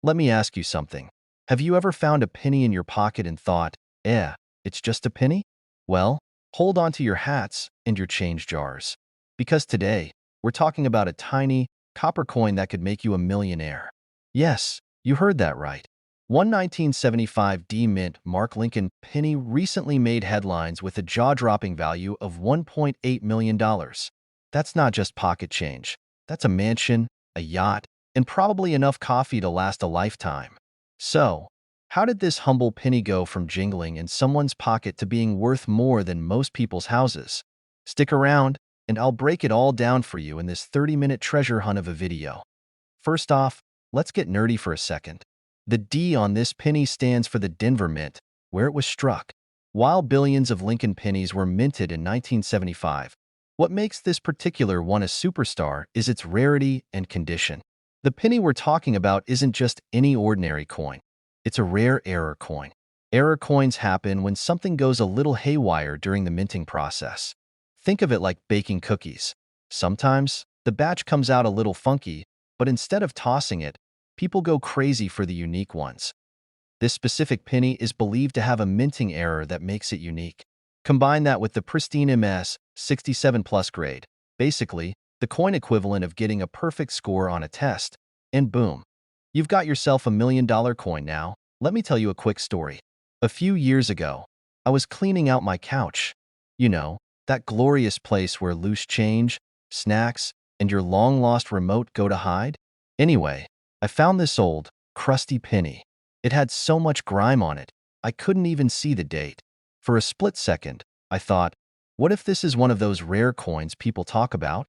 Let me ask you something. Have you ever found a penny in your pocket and thought, it's just a penny? Well, hold on to your hats and your change jars. Because today, we're talking about a tiny, copper coin that could make you a millionaire. Yes, you heard that right. One 1975 D Mint Mark Lincoln penny recently made headlines with a jaw-dropping value of $1.8 million. That's not just pocket change. That's a mansion, a yacht, and probably enough coffee to last a lifetime. So, how did this humble penny go from jingling in someone's pocket to being worth more than most people's houses? Stick around, and I'll break it all down for you in this 30-minute treasure hunt of a video. First off, let's get nerdy for a second. The D on this penny stands for the Denver Mint, where it was struck. While billions of Lincoln pennies were minted in 1975, what makes this particular one a superstar is its rarity and condition. The penny we're talking about isn't just any ordinary coin. It's a rare error coin. Error coins happen when something goes a little haywire during the minting process. Think of it like baking cookies. Sometimes, the batch comes out a little funky, but instead of tossing it, people go crazy for the unique ones. This specific penny is believed to have a minting error that makes it unique. Combine that with the pristine MS 67 plus grade, basically, the coin equivalent of getting a perfect score on a test, and boom, you've got yourself a $1 million coin now. Let me tell you a quick story. A few years ago, I was cleaning out my couch. You know, that glorious place where loose change, snacks, and your long-lost remote go to hide? Anyway, I found this old, crusty penny. It had so much grime on it, I couldn't even see the date. For a split second, I thought, what if this is one of those rare coins people talk about?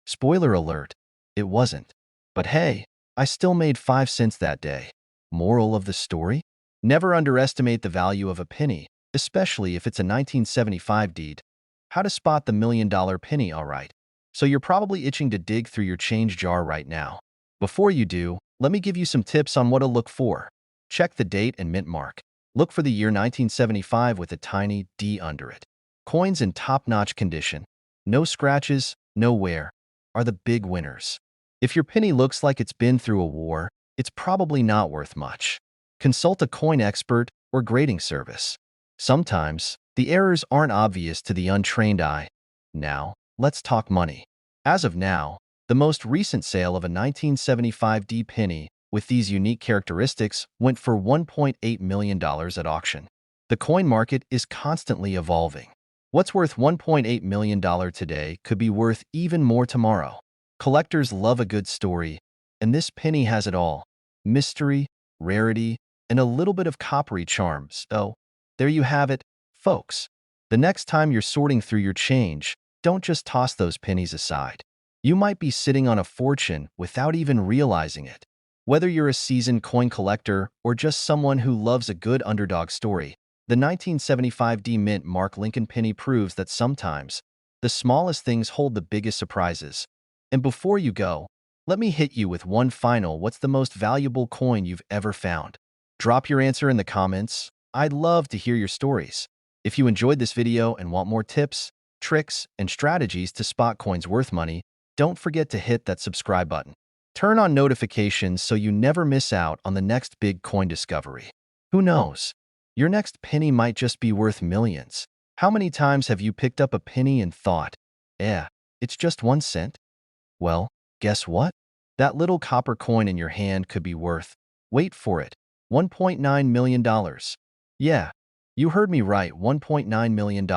Spoiler alert, it wasn't. But hey, I still made 5 cents that day. Moral of the story? Never underestimate the value of a penny, especially if it's a 1975 deed. How to spot the $1 million penny, alright. So you're probably itching to dig through your change jar right now. Before you do, let me give you some tips on what to look for. Check the date and mint mark. Look for the year 1975 with a tiny D under it. Coins in top-notch condition, no scratches, no wear, are the big winners. If your penny looks like it's been through a war, it's probably not worth much. Consult a coin expert or grading service. Sometimes, the errors aren't obvious to the untrained eye. Now, let's talk money. As of now, the most recent sale of a 1975 D penny with these unique characteristics went for $1.8 million at auction. The coin market is constantly evolving. What's worth $1.8 million today could be worth even more tomorrow. Collectors love a good story, and this penny has it all. Mystery, rarity, and a little bit of coppery charm. So, there you have it, folks. The next time you're sorting through your change, don't just toss those pennies aside. You might be sitting on a fortune without even realizing it. Whether you're a seasoned coin collector or just someone who loves a good underdog story, the 1975 D Mint Mark Lincoln penny proves that sometimes the smallest things hold the biggest surprises. And before you go, let me hit you with one final what's the most valuable coin you've ever found? Drop your answer in the comments. I'd love to hear your stories. If you enjoyed this video and want more tips, tricks, and strategies to spot coins worth money, don't forget to hit that subscribe button. Turn on notifications so you never miss out on the next big coin discovery. Who knows? Your next penny might just be worth millions. How many times have you picked up a penny and thought, it's just 1 cent? Well, guess what? That little copper coin in your hand could be worth, wait for it, $1.9 million. Yeah, you heard me right, $1.9 million.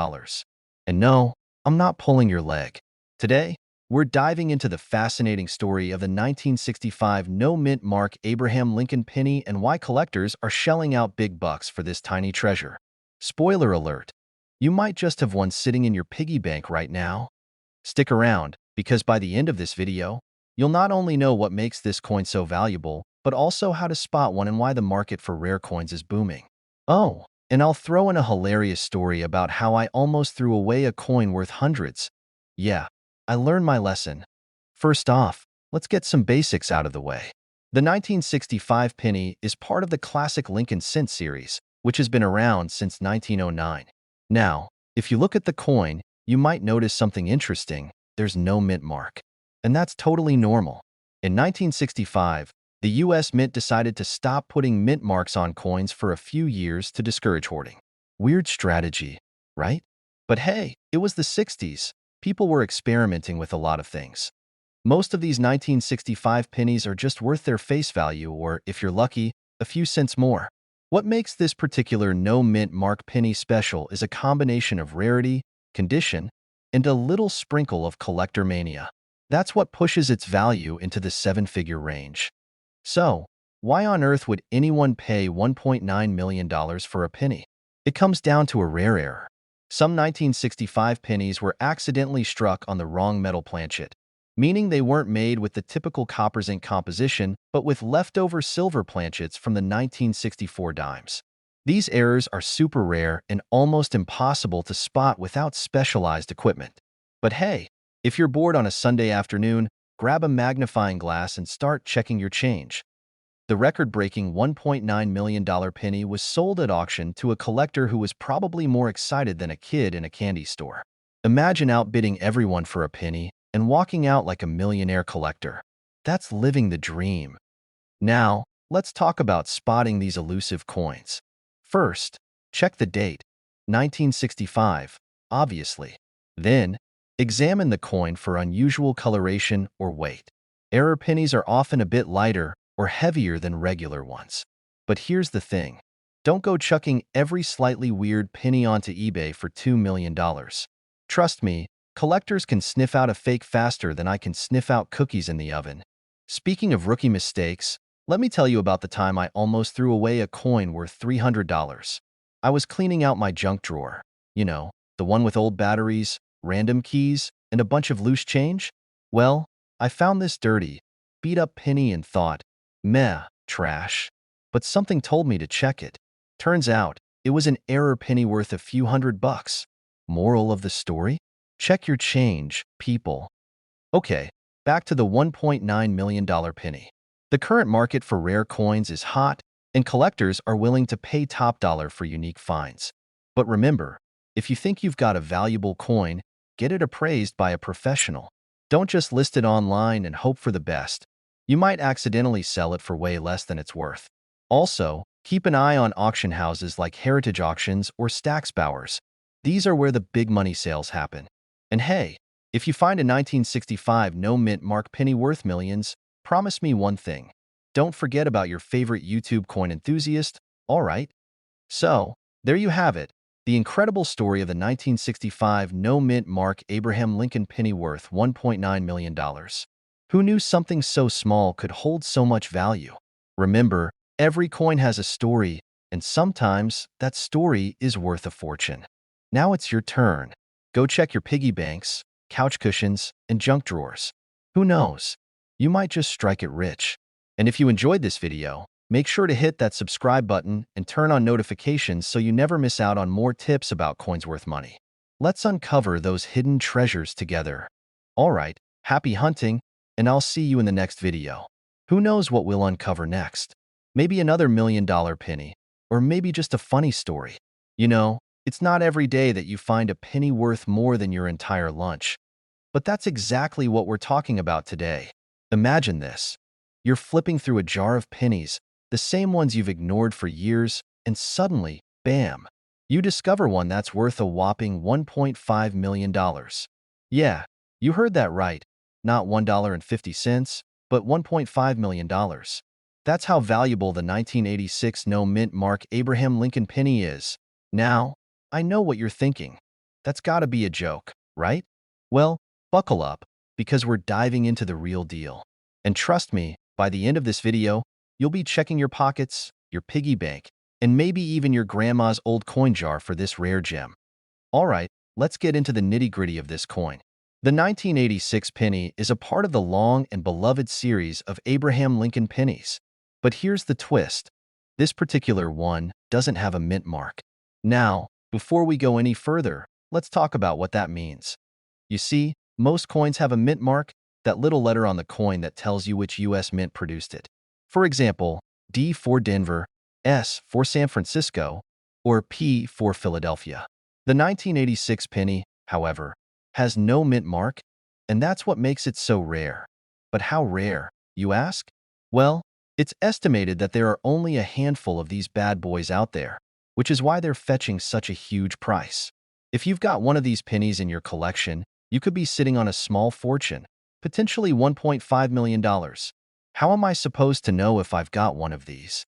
And no, I'm not pulling your leg. Today, we're diving into the fascinating story of the 1965 no-mint mark Abraham Lincoln penny and why collectors are shelling out big bucks for this tiny treasure. Spoiler alert, you might just have one sitting in your piggy bank right now. Stick around, because by the end of this video, you'll not only know what makes this coin so valuable, but also how to spot one and why the market for rare coins is booming. Oh, and I'll throw in a hilarious story about how I almost threw away a coin worth hundreds. Yeah, I learned my lesson. First off, let's get some basics out of the way. The 1965 penny is part of the classic Lincoln Cent series, which has been around since 1909. Now, if you look at the coin, you might notice something interesting. There's no mint mark. And that's totally normal. In 1965, the The US Mint decided to stop putting mint marks on coins for a few years to discourage hoarding. Weird strategy, right? But hey, it was the 60s. People were experimenting with a lot of things. Most of these 1965 pennies are just worth their face value or, if you're lucky, a few cents more. What makes this particular no-mint mark penny special is a combination of rarity, condition, and a little sprinkle of collector mania. That's what pushes its value into the seven-figure range. So, why on earth would anyone pay $1.9 million for a penny? It comes down to a rare error. Some 1965 pennies were accidentally struck on the wrong metal planchet, meaning they weren't made with the typical copper zinc composition, but with leftover silver planchets from the 1964 dimes. These errors are super rare and almost impossible to spot without specialized equipment. But hey, if you're bored on a Sunday afternoon, grab a magnifying glass and start checking your change. The record-breaking $1.9 million penny was sold at auction to a collector who was probably more excited than a kid in a candy store. Imagine outbidding everyone for a penny and walking out like a millionaire collector. That's living the dream. Now, let's talk about spotting these elusive coins. First, check the date, 1965, obviously. Then, examine the coin for unusual coloration or weight. Error pennies are often a bit lighter or heavier than regular ones. But here's the thing. Don't go chucking every slightly weird penny onto eBay for $2 million. Trust me, collectors can sniff out a fake faster than I can sniff out cookies in the oven. Speaking of rookie mistakes, let me tell you about the time I almost threw away a coin worth $300. I was cleaning out my junk drawer. You know, the one with old batteries, random keys, and a bunch of loose change? Well, I found this dirty, beat-up penny and thought, meh, trash. But something told me to check it. Turns out, it was an error penny worth a few $100. Moral of the story? Check your change, people. Okay, back to the $1.9 million penny. The current market for rare coins is hot, and collectors are willing to pay top dollar for unique finds. But remember, if you think you've got a valuable coin, get it appraised by a professional. Don't just list it online and hope for the best. You might accidentally sell it for way less than it's worth. Also, keep an eye on auction houses like Heritage Auctions or Stacksbowers. These are where the big money sales happen. And hey, if you find a 1965 no-mint mark penny worth millions, promise me one thing. Don't forget about your favorite YouTube coin enthusiast, alright? So, there you have it. The incredible story of the 1965 no-mint mark Abraham Lincoln penny worth $1.9 million. Who knew something so small could hold so much value? Remember, every coin has a story, and sometimes that story is worth a fortune. Now it's your turn. Go check your piggy banks, couch cushions, and junk drawers. Who knows? You might just strike it rich. And if you enjoyed this video, make sure to hit that subscribe button and turn on notifications so you never miss out on more tips about coins worth money. Let's uncover those hidden treasures together. Alright, happy hunting, and I'll see you in the next video. Who knows what we'll uncover next? Maybe another $1 million penny, or maybe just a funny story. You know, it's not every day that you find a penny worth more than your entire lunch. But that's exactly what we're talking about today. Imagine this. You're flipping through a jar of pennies, the same ones you've ignored for years, and suddenly, bam, you discover one that's worth a whopping $1.5 million. Yeah, you heard that right. Not $1.50, but $1.5 million. That's how valuable the 1986 no-mint mark Abraham Lincoln penny is. Now, I know what you're thinking. That's gotta be a joke, right? Well, buckle up, because we're diving into the real deal. And trust me, by the end of this video, you'll be checking your pockets, your piggy bank, and maybe even your grandma's old coin jar for this rare gem. Alright, let's get into the nitty-gritty of this coin. The 1986 penny is a part of the long and beloved series of Abraham Lincoln pennies. But here's the twist. This particular one doesn't have a mint mark. Now, before we go any further, let's talk about what that means. You see, most coins have a mint mark, that little letter on the coin that tells you which U.S. mint produced it. For example, D for Denver, S for San Francisco, or P for Philadelphia. The 1986 penny, however, has no mint mark, and that's what makes it so rare. But how rare, you ask? Well, It's estimated that there are only a handful of these bad boys out there, which is why they're fetching such a huge price. If you've got one of these pennies in your collection, you could be sitting on a small fortune, potentially $1.5 million. How am I supposed to know if I've got one of these?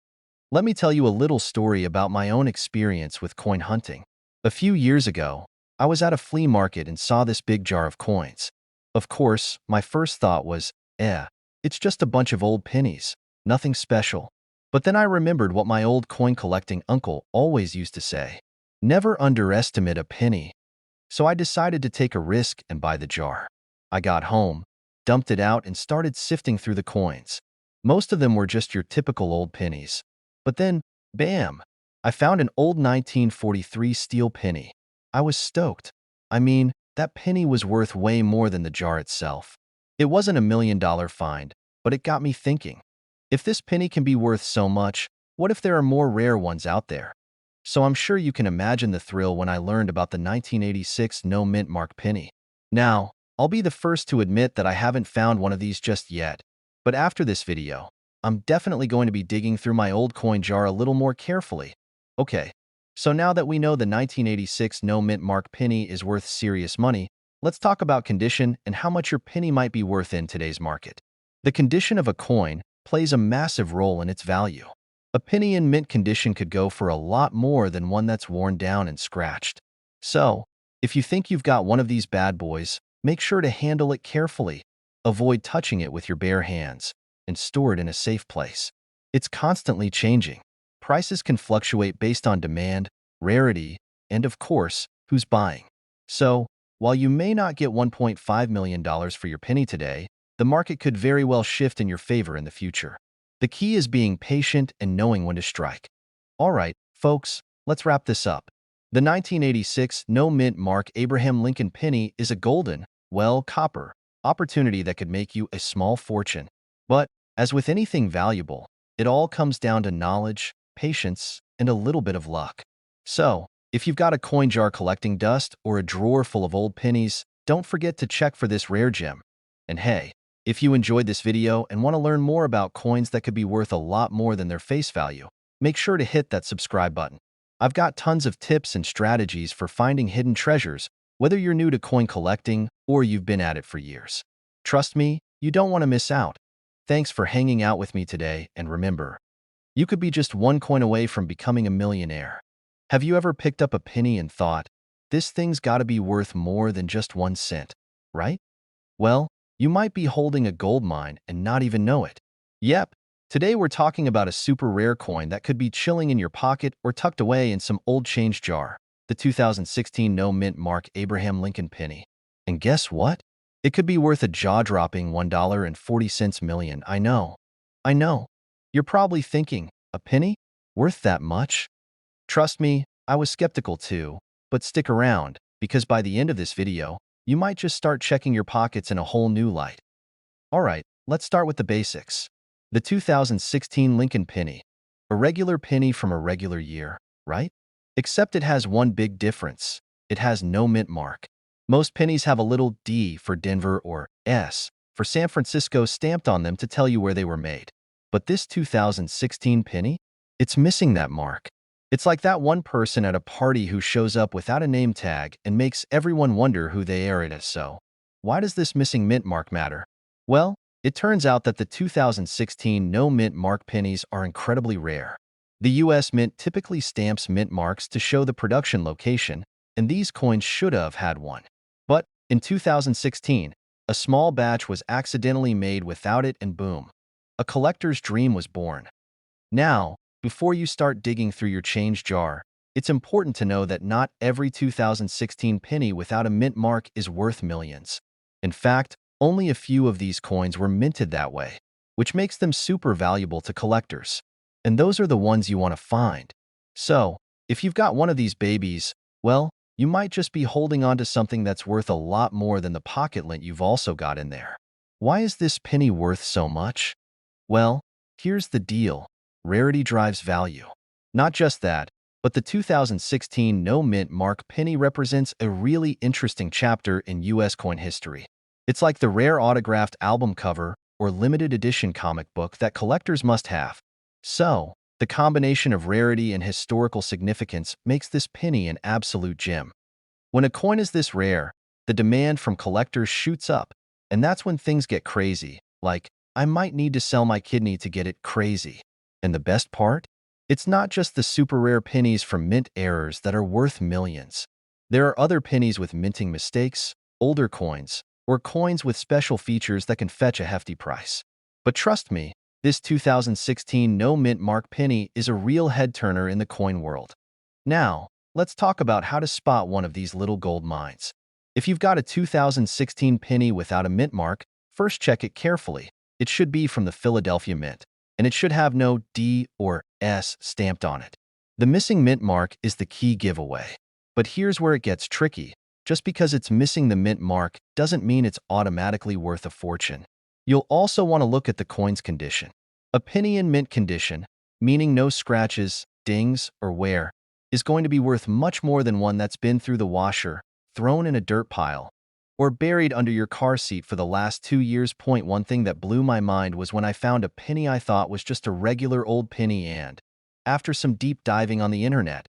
Let me tell you a little story about my own experience with coin hunting. A few years ago, I was at a flea market and saw this big jar of coins. Of course, my first thought was, it's just a bunch of old pennies, nothing special. But then I remembered what my old coin collecting uncle always used to say: never underestimate a penny. So I decided to take a risk and buy the jar. I got home, dumped it out, and started sifting through the coins. Most of them were just your typical old pennies. But then, bam! I found an old 1943 steel penny. I was stoked. I mean, that penny was worth way more than the jar itself. It wasn't $1 million find, but it got me thinking. If this penny can be worth so much, what if there are more rare ones out there? So I'm sure you can imagine the thrill when I learned about the 1986 no mint mark penny. Now, I'll be the first to admit that I haven't found one of these just yet, but after this video, I'm definitely going to be digging through my old coin jar a little more carefully. Okay, so now that we know the 1986 no mint mark penny is worth serious money, let's talk about condition and how much your penny might be worth in today's market. The condition of a coin plays a massive role in its value. A penny in mint condition could go for a lot more than one that's worn down and scratched. So, if you think you've got one of these bad boys, make sure to handle it carefully. Avoid touching it with your bare hands, and store it in a safe place. It's constantly changing. Prices can fluctuate based on demand, rarity, and of course, who's buying. So, while you may not get $1.5 million for your penny today, the market could very well shift in your favor in the future. The key is being patient and knowing when to strike. All right, folks, let's wrap this up. The 1986 no mint mark Abraham Lincoln penny is a golden, copper opportunity that could make you a small fortune. But, as with anything valuable, it all comes down to knowledge, patience, and a little bit of luck. So, if you've got a coin jar collecting dust or a drawer full of old pennies, don't forget to check for this rare gem. And hey, if you enjoyed this video and want to learn more about coins that could be worth a lot more than their face value, make sure to hit that subscribe button. I've got tons of tips and strategies for finding hidden treasures, whether you're new to coin collecting or you've been at it for years. Trust me, you don't want to miss out. Thanks for hanging out with me today, and remember, you could be just one coin away from becoming a millionaire. Have you ever picked up a penny and thought, this thing's got to be worth more than just 1 cent, right? Well, you might be holding a gold mine and not even know it. Yep, today we're talking about a super rare coin that could be chilling in your pocket or tucked away in some old change jar, the 2016 no mint mark Abraham Lincoln penny. And guess what? It could be worth a jaw-dropping $1.40 million. I know. You're probably thinking, a penny? Worth that much? Trust me, I was skeptical too, but stick around, because by the end of this video, you might just start checking your pockets in a whole new light. Alright, let's start with the basics. The 2016 Lincoln penny. A regular penny from a regular year, right? Except it has one big difference. It has no mint mark. Most pennies have a little D for Denver or S for San Francisco stamped on them to tell you where they were made. But this 2016 penny? It's missing that mark. It's like that one person at a party who shows up without a name tag and makes everyone wonder who they are. It is so. Why does this missing mint mark matter? Well, it turns out that the 2016 no mint mark pennies are incredibly rare. The U.S. Mint typically stamps mint marks to show the production location, and these coins should have had one. But in 2016, a small batch was accidentally made without it, and boom, a collector's dream was born. Now, before you start digging through your change jar, it's important to know that not every 2016 penny without a mint mark is worth millions. In fact, only a few of these coins were minted that way, which makes them super valuable to collectors. And those are the ones you want to find. So, if you've got one of these babies, well, you might just be holding on to something that's worth a lot more than the pocket lint you've also got in there. Why is this penny worth so much? Well, here's the deal. Rarity drives value. Not just that, but the 2016 no mint mark penny represents a really interesting chapter in U.S. coin history. It's like the rare autographed album cover or limited edition comic book that collectors must have. So, the combination of rarity and historical significance makes this penny an absolute gem. When a coin is this rare, the demand from collectors shoots up, and that's when things get crazy, like, I might need to sell my kidney to get it crazy. And the best part? It's not just the super rare pennies from mint errors that are worth millions. There are other pennies with minting mistakes, older coins, or coins with special features that can fetch a hefty price. But trust me, this 2016 no mint mark penny is a real head-turner in the coin world. Now, let's talk about how to spot one of these little gold mines. If you've got a 2016 penny without a mint mark, first check it carefully. It should be from the Philadelphia Mint, and it should have no D or S stamped on it. The missing mint mark is the key giveaway. But here's where it gets tricky. Just because it's missing the mint mark doesn't mean it's automatically worth a fortune. You'll also want to look at the coin's condition. A penny in mint condition, meaning no scratches, dings, or wear, is going to be worth much more than one that's been through the washer, thrown in a dirt pile, or buried under your car seat for the last 2 years. One thing that blew my mind was when I found a penny I thought was just a regular old penny, and after some deep diving on the internet,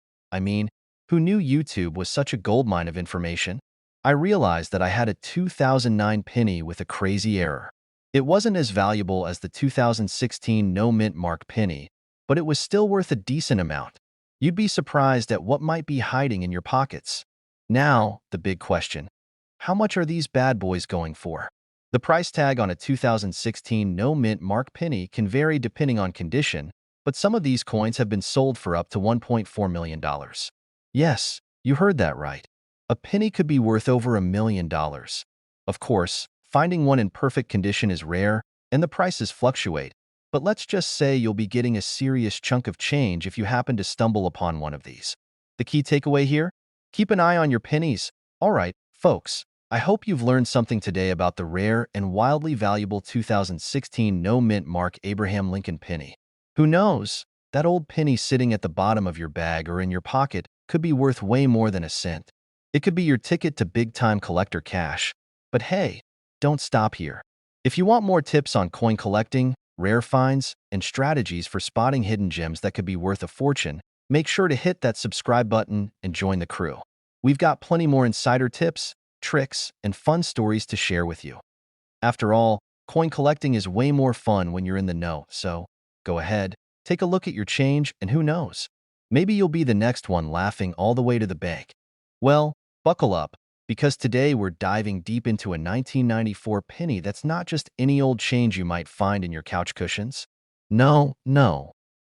who knew YouTube was such a goldmine of information? I realized that I had a 2009 penny with a crazy error. It wasn't as valuable as the 2016 no mint mark penny, but it was still worth a decent amount. You'd be surprised at what might be hiding in your pockets. Now, the big question. How much are these bad boys going for? The price tag on a 2016 no mint mark penny can vary depending on condition, but some of these coins have been sold for up to $1.4 million. Yes, you heard that right. A penny could be worth over $1 million. Of course, finding one in perfect condition is rare, and the prices fluctuate, but let's just say you'll be getting a serious chunk of change if you happen to stumble upon one of these. The key takeaway here? Keep an eye on your pennies. All right, folks, I hope you've learned something today about the rare and wildly valuable 2016 no mint mark Abraham Lincoln penny. Who knows? That old penny sitting at the bottom of your bag or in your pocket could be worth way more than a cent. It could be your ticket to big-time collector cash. But hey, don't stop here. If you want more tips on coin collecting, rare finds, and strategies for spotting hidden gems that could be worth a fortune, make sure to hit that subscribe button and join the crew. We've got plenty more insider tips, tricks, and fun stories to share with you. After all, coin collecting is way more fun when you're in the know, so go ahead, take a look at your change, and who knows? Maybe you'll be the next one laughing all the way to the bank. Well, buckle up, because today we're diving deep into a 1994 penny that's not just any old change you might find in your couch cushions. No.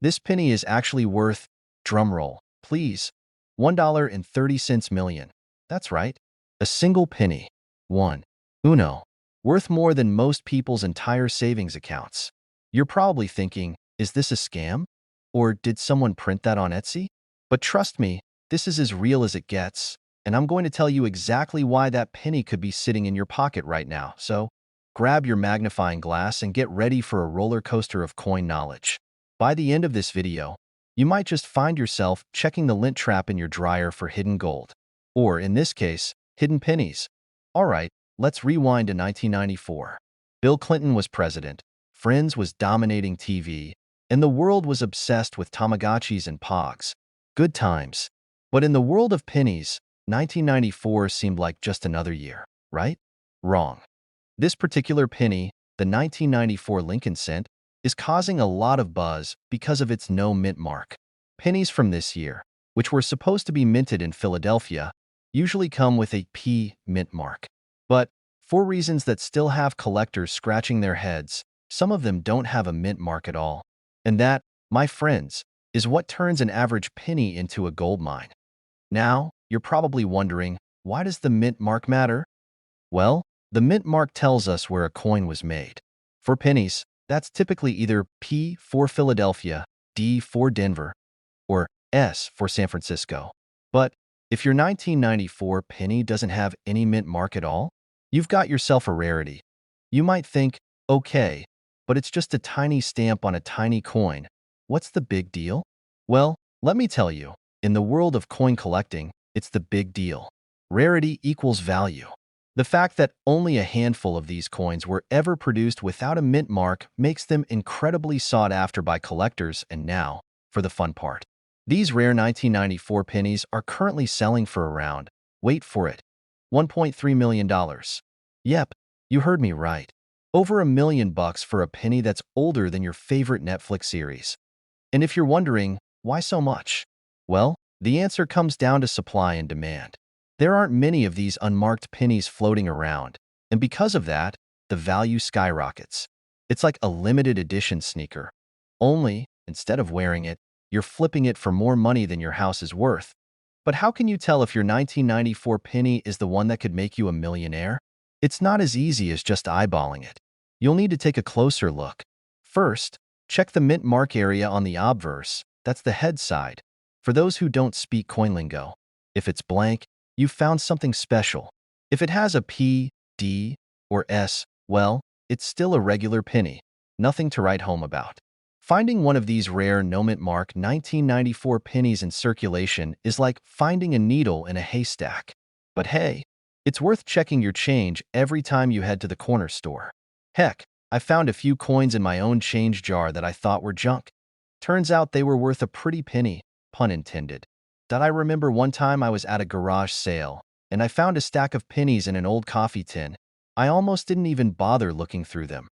This penny is actually worth, drumroll, please, $1.30 million. That's right, a single penny. Uno. Worth more than most people's entire savings accounts. You're probably thinking, is this a scam? Or did someone print that on Etsy? But trust me, this is as real as it gets, and I'm going to tell you exactly why that penny could be sitting in your pocket right now. So, grab your magnifying glass and get ready for a roller coaster of coin knowledge. By the end of this video, you might just find yourself checking the lint trap in your dryer for hidden gold. Or, in this case, hidden pennies. Alright, let's rewind to 1994. Bill Clinton was president, Friends was dominating TV, and the world was obsessed with Tamagotchis and Pogs. Good times. But in the world of pennies, 1994 seemed like just another year, right? Wrong. This particular penny, the 1994 Lincoln cent, is causing a lot of buzz because of its no mint mark. Pennies from this year, which were supposed to be minted in Philadelphia, usually come with a P mint mark. But, for reasons that still have collectors scratching their heads, some of them don't have a mint mark at all. And that, my friends, is what turns an average penny into a gold mine. Now, you're probably wondering, why does the mint mark matter? Well, the mint mark tells us where a coin was made. For pennies, that's typically either P for Philadelphia, D for Denver, or S for San Francisco. But if your 1994 penny doesn't have any mint mark at all, you've got yourself a rarity. You might think, okay, but it's just a tiny stamp on a tiny coin. What's the big deal? Well, let me tell you, in the world of coin collecting, it's the big deal. Rarity equals value. The fact that only a handful of these coins were ever produced without a mint mark makes them incredibly sought after by collectors. And now, for the fun part. These rare 1994 pennies are currently selling for around, wait for it, $1.3 million. Yep, you heard me right. Over $1 million for a penny that's older than your favorite Netflix series. And if you're wondering, why so much? Well, the answer comes down to supply and demand. There aren't many of these unmarked pennies floating around, and because of that, the value skyrockets. It's like a limited edition sneaker. Only, instead of wearing it, you're flipping it for more money than your house is worth. But how can you tell if your 1994 penny is the one that could make you a millionaire? It's not as easy as just eyeballing it. You'll need to take a closer look. First, check the mint mark area on the obverse, that's the head side. For those who don't speak coin lingo, if it's blank, you've found something special. If it has a P, D, or S, well, it's still a regular penny. Nothing to write home about. Finding one of these rare no-mint mark 1994 pennies in circulation is like finding a needle in a haystack. But hey, it's worth checking your change every time you head to the corner store. Heck, I found a few coins in my own change jar that I thought were junk. Turns out they were worth a pretty penny, pun intended. I remember one time I was at a garage sale, and I found a stack of pennies in an old coffee tin. I almost didn't even bother looking through them.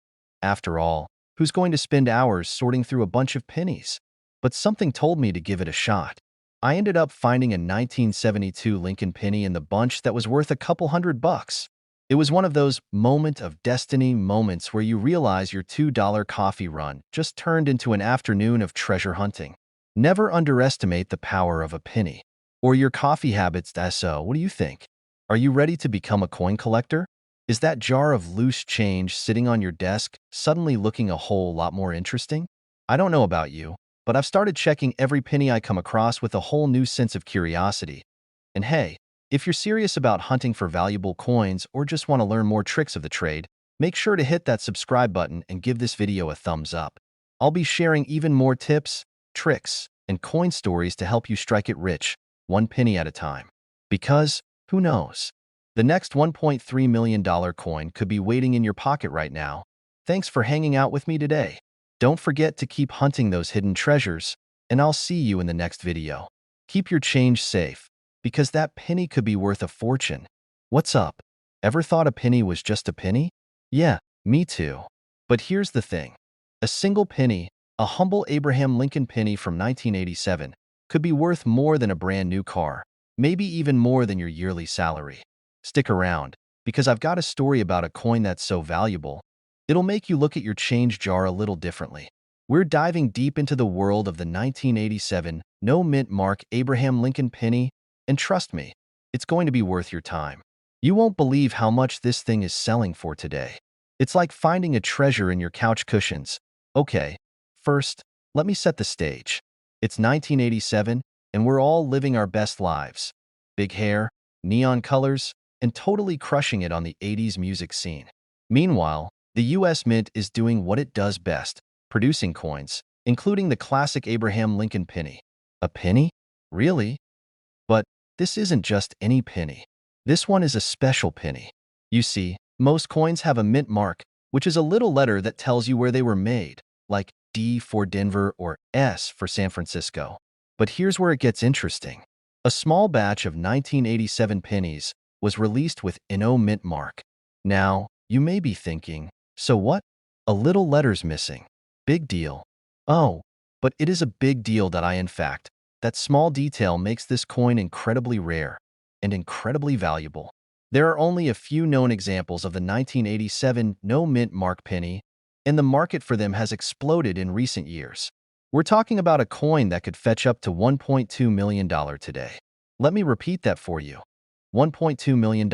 After all, who's going to spend hours sorting through a bunch of pennies? But something told me to give it a shot. I ended up finding a 1972 Lincoln penny in the bunch that was worth a couple $100. It was one of those moment of destiny moments where you realize your $2 coffee run just turned into an afternoon of treasure hunting. Never underestimate the power of a penny. Or your coffee habits. So, what do you think? Are you ready to become a coin collector? Is that jar of loose change sitting on your desk suddenly looking a whole lot more interesting? I don't know about you, but I've started checking every penny I come across with a whole new sense of curiosity. And hey, if you're serious about hunting for valuable coins or just want to learn more tricks of the trade, make sure to hit that subscribe button and give this video a thumbs up. I'll be sharing even more tips, tricks, and coin stories to help you strike it rich, one penny at a time. Because, who knows? The next $1.3 million coin could be waiting in your pocket right now. Thanks for hanging out with me today. Don't forget to keep hunting those hidden treasures, and I'll see you in the next video. Keep your change safe, because that penny could be worth a fortune. What's up? Ever thought a penny was just a penny? Yeah, me too. But here's the thing. A single penny, a humble Abraham Lincoln penny from 1987, could be worth more than a brand new car, maybe even more than your yearly salary. Stick around, because I've got a story about a coin that's so valuable, it'll make you look at your change jar a little differently. We're diving deep into the world of the 1987 no-mint mark Abraham Lincoln penny, and trust me, it's going to be worth your time. You won't believe how much this thing is selling for today. It's like finding a treasure in your couch cushions. Okay, first, let me set the stage. It's 1987, and we're all living our best lives. Big hair, neon colors, and totally crushing it on the 80s music scene. Meanwhile, the US Mint is doing what it does best, producing coins, including the classic Abraham Lincoln penny. A penny? Really? But this isn't just any penny. This one is a special penny. You see, most coins have a mint mark, which is a little letter that tells you where they were made, like D for Denver or S for San Francisco. But here's where it gets interesting. A small batch of 1987 pennies was released with no mint mark. Now, you may be thinking, so what? A little letter's missing. Big deal. Oh, but it is a big deal that small detail makes this coin incredibly rare and incredibly valuable. There are only a few known examples of the 1987 no mint mark penny, and the market for them has exploded in recent years. We're talking about a coin that could fetch up to $1.2 million today. Let me repeat that for you. $1.2 million.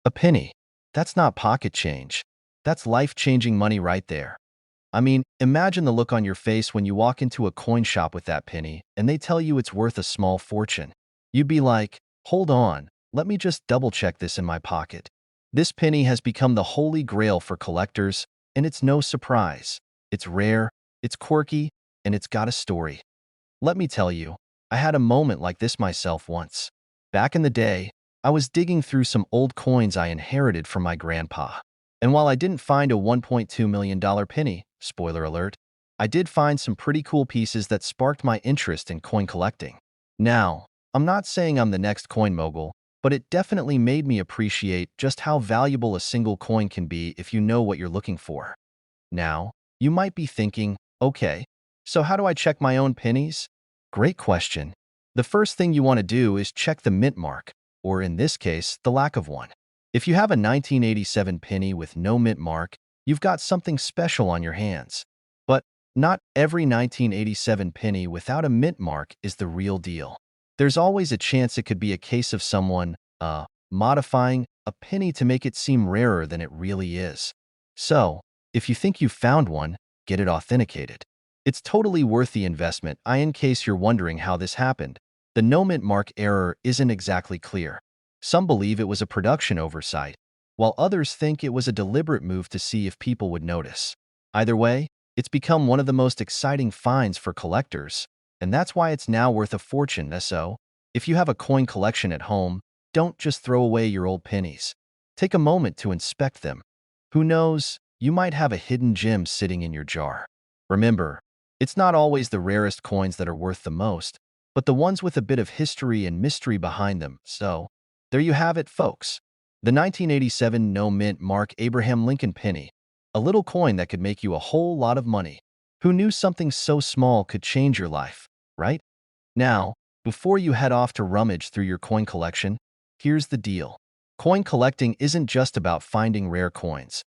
A penny. That's not pocket change. That's life-changing money right there. I mean, imagine the look on your face when you walk into a coin shop with that penny and they tell you it's worth a small fortune. You'd be like, hold on, let me just double-check this in my pocket. This penny has become the holy grail for collectors, and it's no surprise. It's rare, it's quirky, and it's got a story. Let me tell you, I had a moment like this myself once. Back in the day, I was digging through some old coins I inherited from my grandpa. And while I didn't find a $1.2 million penny, spoiler alert, I did find some pretty cool pieces that sparked my interest in coin collecting. Now, I'm not saying I'm the next coin mogul, but it definitely made me appreciate just how valuable a single coin can be if you know what you're looking for. Now, you might be thinking, okay, so how do I check my own pennies? Great question. The first thing you want to do is check the mint mark, or in this case, the lack of one. If you have a 1987 penny with no mint mark, you've got something special on your hands. But not every 1987 penny without a mint mark is the real deal. There's always a chance it could be a case of someone, modifying a penny to make it seem rarer than it really is. So, if you think you've found one, get it authenticated. It's totally worth the investment. In case you're wondering how this happened, the no mint mark error isn't exactly clear. Some believe it was a production oversight, while others think it was a deliberate move to see if people would notice. Either way, it's become one of the most exciting finds for collectors, and that's why it's now worth a fortune. So, if you have a coin collection at home, don't just throw away your old pennies. Take a moment to inspect them. Who knows, you might have a hidden gem sitting in your jar. Remember, it's not always the rarest coins that are worth the most, but the ones with a bit of history and mystery behind them. So, there you have it, folks. The 1987 no mint mark Abraham Lincoln penny, a little coin that could make you a whole lot of money. Who knew something so small could change your life, right? Now, before you head off to rummage through your coin collection, here's the deal. Coin collecting isn't just about finding rare coins.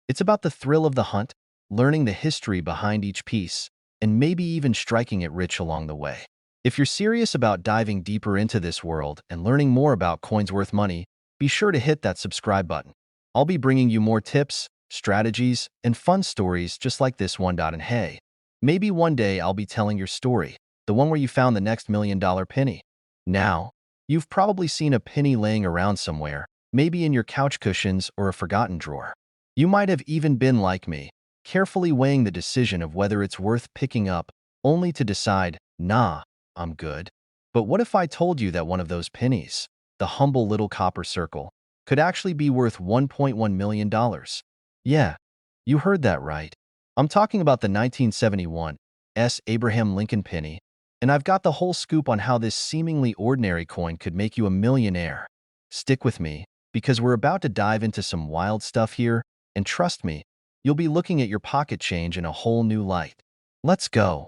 It's about the thrill of the hunt, learning the history behind each piece, and maybe even striking it rich along the way. If you're serious about diving deeper into this world and learning more about coins worth money, be sure to hit that subscribe button. I'll be bringing you more tips, strategies, and fun stories just like this one. And hey, maybe one day I'll be telling your story, the one where you found the next $1 million penny. Now, you've probably seen a penny laying around somewhere, maybe in your couch cushions or a forgotten drawer. You might have even been like me, carefully weighing the decision of whether it's worth picking up, only to decide, nah, I'm good. But what if I told you that one of those pennies, the humble little copper circle, could actually be worth $1.1 million? Yeah, you heard that right. I'm talking about the 1971 Abraham Lincoln penny, and I've got the whole scoop on how this seemingly ordinary coin could make you a millionaire. Stick with me, because we're about to dive into some wild stuff here, and trust me, you'll be looking at your pocket change in a whole new light. Let's go.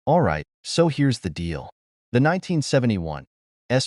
Alright, so here's the deal. The 1971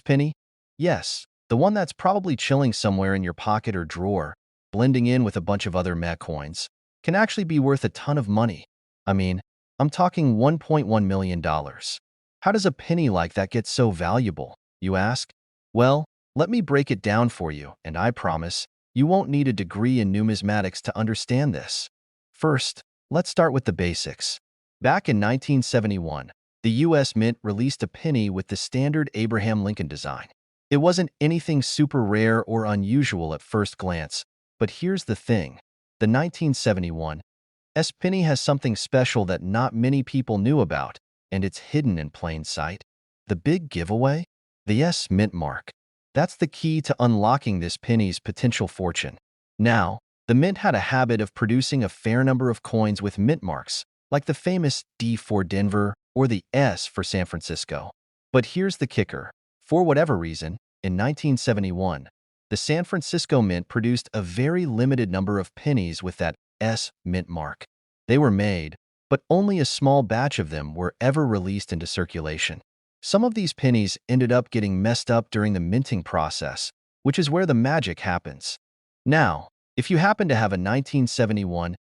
penny? Yes, the one that's probably chilling somewhere in your pocket or drawer, blending in with a bunch of other meh coins, can actually be worth a ton of money. I mean, I'm talking $1.1 million. How does a penny like that get so valuable, you ask? Well, let me break it down for you, and I promise, you won't need a degree in numismatics to understand this. First, let's start with the basics. Back in 1971, the U.S. Mint released a penny with the standard Abraham Lincoln design. It wasn't anything super rare or unusual at first glance, but here's the thing. The 1971 penny has something special that not many people knew about, and it's hidden in plain sight. The big giveaway? The mint mark. That's the key to unlocking this penny's potential fortune. Now, the mint had a habit of producing a fair number of coins with mint marks, like the famous D for Denver or the S for San Francisco. But here's the kicker. For whatever reason, in 1971, the San Francisco Mint produced a very limited number of pennies with that S mint mark. They were made, but only a small batch of them were ever released into circulation. Some of these pennies ended up getting messed up during the minting process, which is where the magic happens. Now, if you happen to have a 1971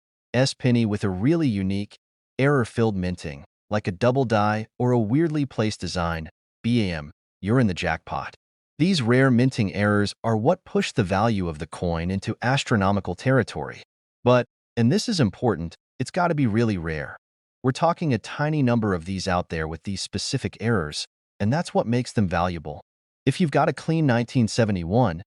penny with a really unique, error-filled minting, like a double die or a weirdly placed design, bam, you're in the jackpot. These rare minting errors are what push the value of the coin into astronomical territory. But, and this is important, it's got to be really rare. We're talking a tiny number of these out there with these specific errors, and that's what makes them valuable. If you've got a clean 1971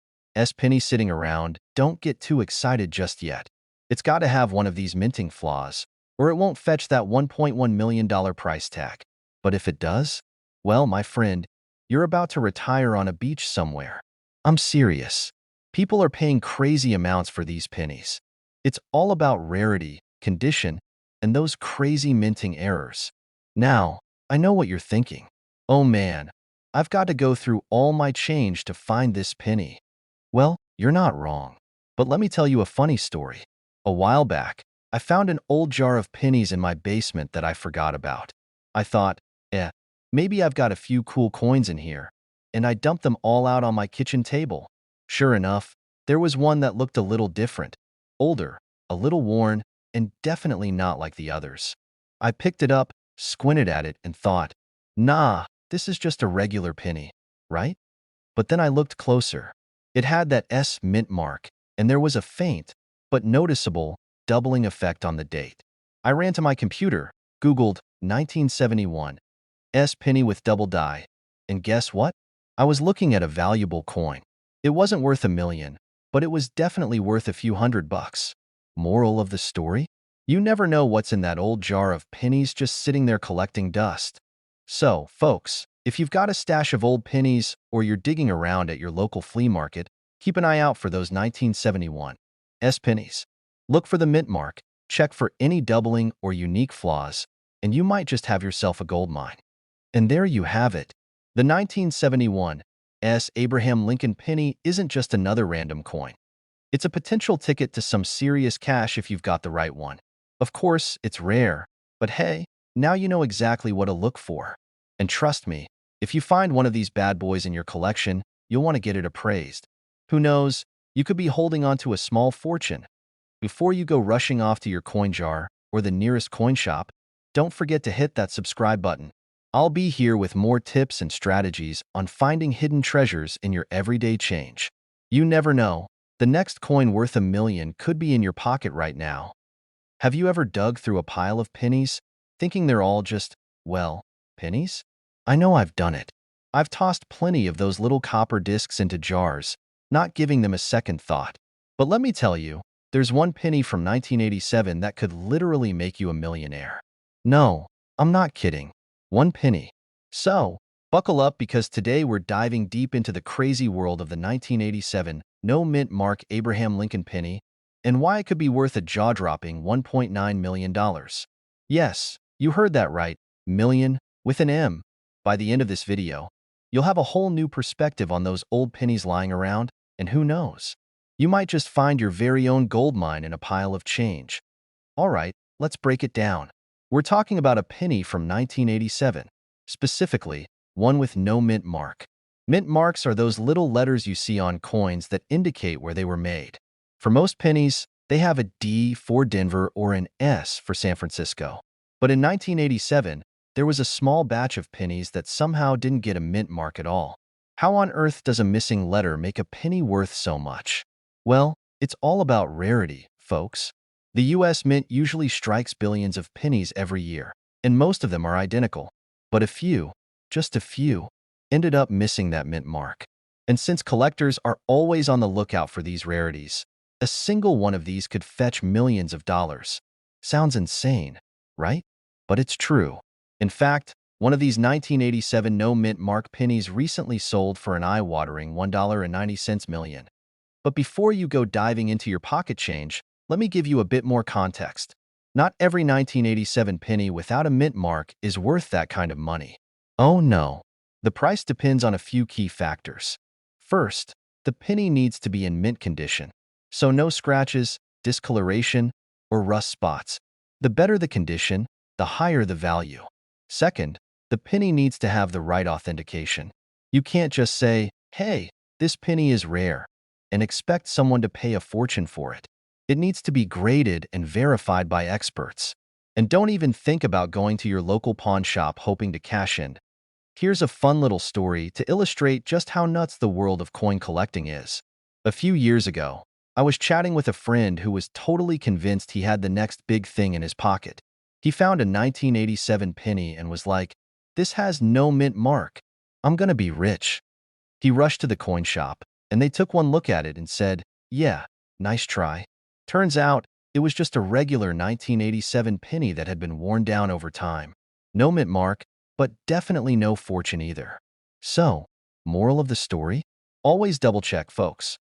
penny sitting around, don't get too excited just yet. It's got to have one of these minting flaws, or it won't fetch that $1.1 million price tag. But if it does, well, my friend, you're about to retire on a beach somewhere. I'm serious. People are paying crazy amounts for these pennies. It's all about rarity, condition, and those crazy minting errors. Now, I know what you're thinking. Oh man, I've got to go through all my change to find this penny. Well, you're not wrong. But let me tell you a funny story. A while back, I found an old jar of pennies in my basement that I forgot about. I thought, maybe I've got a few cool coins in here, and I dumped them all out on my kitchen table. Sure enough, there was one that looked a little different, older, a little worn, and definitely not like the others. I picked it up, squinted at it, and thought, nah, this is just a regular penny, right? But then I looked closer. It had that S mint mark, and there was a faint, but noticeable, doubling effect on the date. I ran to my computer, Googled 1971, S penny with double die, and guess what? I was looking at a valuable coin. It wasn't worth a million, but it was definitely worth a few $100. Moral of the story? You never know what's in that old jar of pennies just sitting there collecting dust. So, folks, if you've got a stash of old pennies or you're digging around at your local flea market, keep an eye out for those 1971 S pennies. Look for the mint mark, check for any doubling or unique flaws, and you might just have yourself a gold mine. And there you have it. The 1971 S. Abraham Lincoln penny isn't just another random coin. It's a potential ticket to some serious cash if you've got the right one. Of course, it's rare, but hey, now you know exactly what to look for. And trust me, if you find one of these bad boys in your collection, you'll want to get it appraised. Who knows, you could be holding on to a small fortune. Before you go rushing off to your coin jar or the nearest coin shop, don't forget to hit that subscribe button. I'll be here with more tips and strategies on finding hidden treasures in your everyday change. You never know, the next coin worth a million could be in your pocket right now. Have you ever dug through a pile of pennies, thinking they're all just, well, pennies? I know I've done it. I've tossed plenty of those little copper discs into jars, not giving them a second thought. But let me tell you, there's one penny from 1987 that could literally make you a millionaire. No, I'm not kidding. One penny. So, buckle up because today we're diving deep into the crazy world of the 1987 no mint mark Abraham Lincoln penny and why it could be worth a jaw-dropping $1.9 million. Yes, you heard that right, million with an M. By the end of this video, you'll have a whole new perspective on those old pennies lying around, and who knows? You might just find your very own gold mine in a pile of change. All right, let's break it down. We're talking about a penny from 1987, specifically, one with no mint mark. Mint marks are those little letters you see on coins that indicate where they were made. For most pennies, they have a D for Denver or an S for San Francisco. But in 1987, there was a small batch of pennies that somehow didn't get a mint mark at all. How on earth does a missing letter make a penny worth so much? Well, it's all about rarity, folks. The U.S. Mint usually strikes billions of pennies every year, and most of them are identical. But a few, just a few, ended up missing that mint mark. And since collectors are always on the lookout for these rarities, a single one of these could fetch millions of dollars. Sounds insane, right? But it's true. In fact, one of these 1987 no mint mark pennies recently sold for an eye-watering $1.90 million. But before you go diving into your pocket change, let me give you a bit more context. Not every 1987 penny without a mint mark is worth that kind of money. Oh no. The price depends on a few key factors. First, the penny needs to be in mint condition, so no scratches, discoloration, or rust spots. The better the condition, the higher the value. Second, the penny needs to have the right authentication. You can't just say, hey, this penny is rare, and expect someone to pay a fortune for it. It needs to be graded and verified by experts. And don't even think about going to your local pawn shop hoping to cash in. Here's a fun little story to illustrate just how nuts the world of coin collecting is. A few years ago, I was chatting with a friend who was totally convinced he had the next big thing in his pocket. He found a 1987 penny and was like, "This has no mint mark. I'm gonna be rich." He rushed to the coin shop, and they took one look at it and said, "Yeah, nice try." Turns out, it was just a regular 1987 penny that had been worn down over time. No mint mark, but definitely no fortune either. So, moral of the story? Always double check, folks.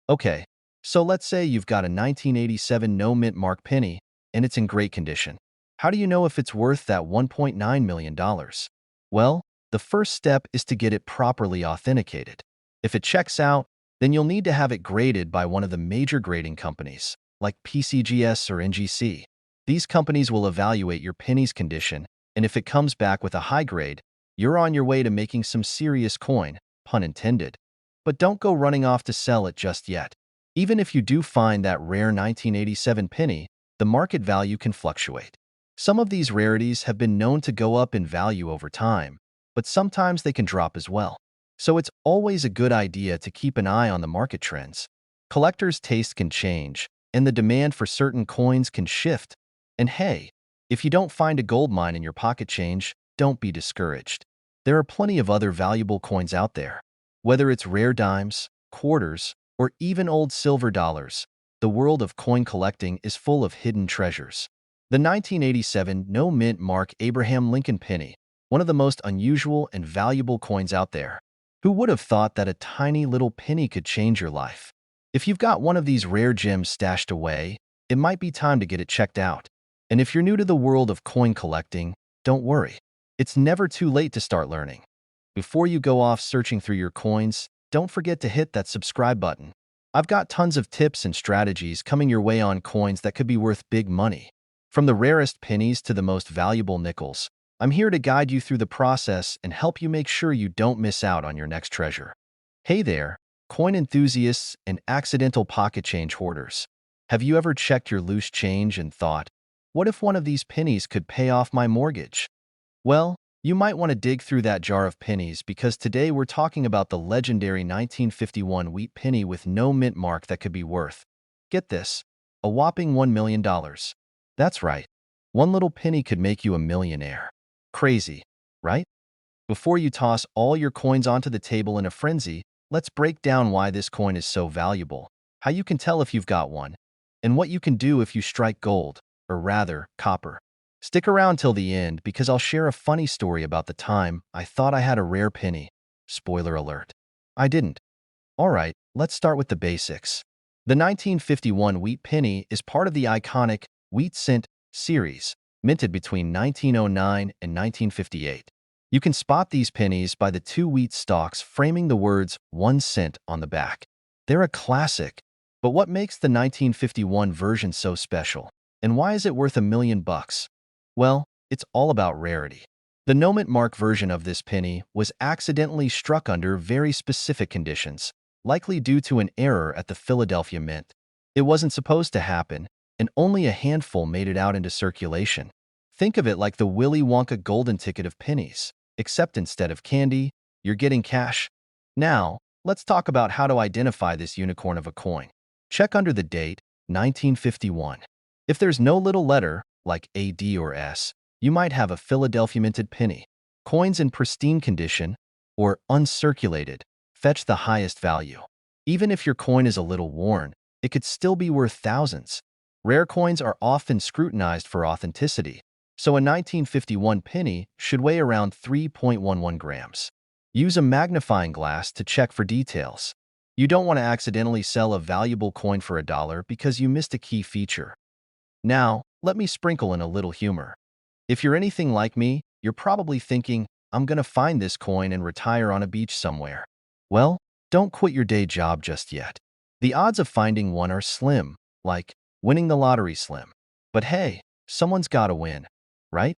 Okay, so let's say you've got a 1987 no mint mark penny and it's in great condition. How do you know if it's worth that $1.9 million? Well, the first step is to get it properly authenticated. If it checks out, then you'll need to have it graded by one of the major grading companies, like PCGS or NGC. These companies will evaluate your penny's condition, and if it comes back with a high grade, you're on your way to making some serious coin, pun intended. But don't go running off to sell it just yet. Even if you do find that rare 1987 penny, the market value can fluctuate. Some of these rarities have been known to go up in value over time, but sometimes they can drop as well. So it's always a good idea to keep an eye on the market trends. Collectors' taste can change, and the demand for certain coins can shift. And hey, if you don't find a gold mine in your pocket change, don't be discouraged. There are plenty of other valuable coins out there. Whether it's rare dimes, quarters, or even old silver dollars, the world of coin collecting is full of hidden treasures. The 1987 no mint mark Abraham Lincoln penny, one of the most unusual and valuable coins out there. Who would have thought that a tiny little penny could change your life? If you've got one of these rare gems stashed away, it might be time to get it checked out. And if you're new to the world of coin collecting, don't worry. It's never too late to start learning. Before you go off searching through your coins, don't forget to hit that subscribe button. I've got tons of tips and strategies coming your way on coins that could be worth big money. From the rarest pennies to the most valuable nickels, I'm here to guide you through the process and help you make sure you don't miss out on your next treasure. Hey there, coin enthusiasts and accidental pocket change hoarders. Have you ever checked your loose change and thought, what if one of these pennies could pay off my mortgage? Well, you might want to dig through that jar of pennies because today we're talking about the legendary 1951 wheat penny with no mint mark that could be worth, get this, a whopping $1 million. That's right, one little penny could make you a millionaire. Crazy, right? Before you toss all your coins onto the table in a frenzy, let's break down why this coin is so valuable, how you can tell if you've got one, and what you can do if you strike gold, or rather, copper. Stick around till the end because I'll share a funny story about the time I thought I had a rare penny. Spoiler alert. I didn't. Alright, let's start with the basics. The 1951 wheat penny is part of the iconic wheat cent series, minted between 1909 and 1958. You can spot these pennies by the two wheat stalks framing the words 1 cent on the back. They're a classic. But what makes the 1951 version so special? And why is it worth $1 million? Well, it's all about rarity. The no mint mark version of this penny was accidentally struck under very specific conditions, likely due to an error at the Philadelphia Mint. It wasn't supposed to happen, and only a handful made it out into circulation. Think of it like the Willy Wonka golden ticket of pennies, except instead of candy, you're getting cash. Now, let's talk about how to identify this unicorn of a coin. Check under the date, 1951. If there's no little letter, like a D or S, you might have a Philadelphia minted penny. Coins in pristine condition, or uncirculated, fetch the highest value. Even if your coin is a little worn, it could still be worth thousands. Rare coins are often scrutinized for authenticity, so a 1951 penny should weigh around 3.11 grams. Use a magnifying glass to check for details. You don't want to accidentally sell a valuable coin for $1 because you missed a key feature. Now, let me sprinkle in a little humor. If you're anything like me, you're probably thinking, I'm gonna find this coin and retire on a beach somewhere. Well, don't quit your day job just yet. The odds of finding one are slim, like winning the lottery slim. But hey, someone's gotta win, right?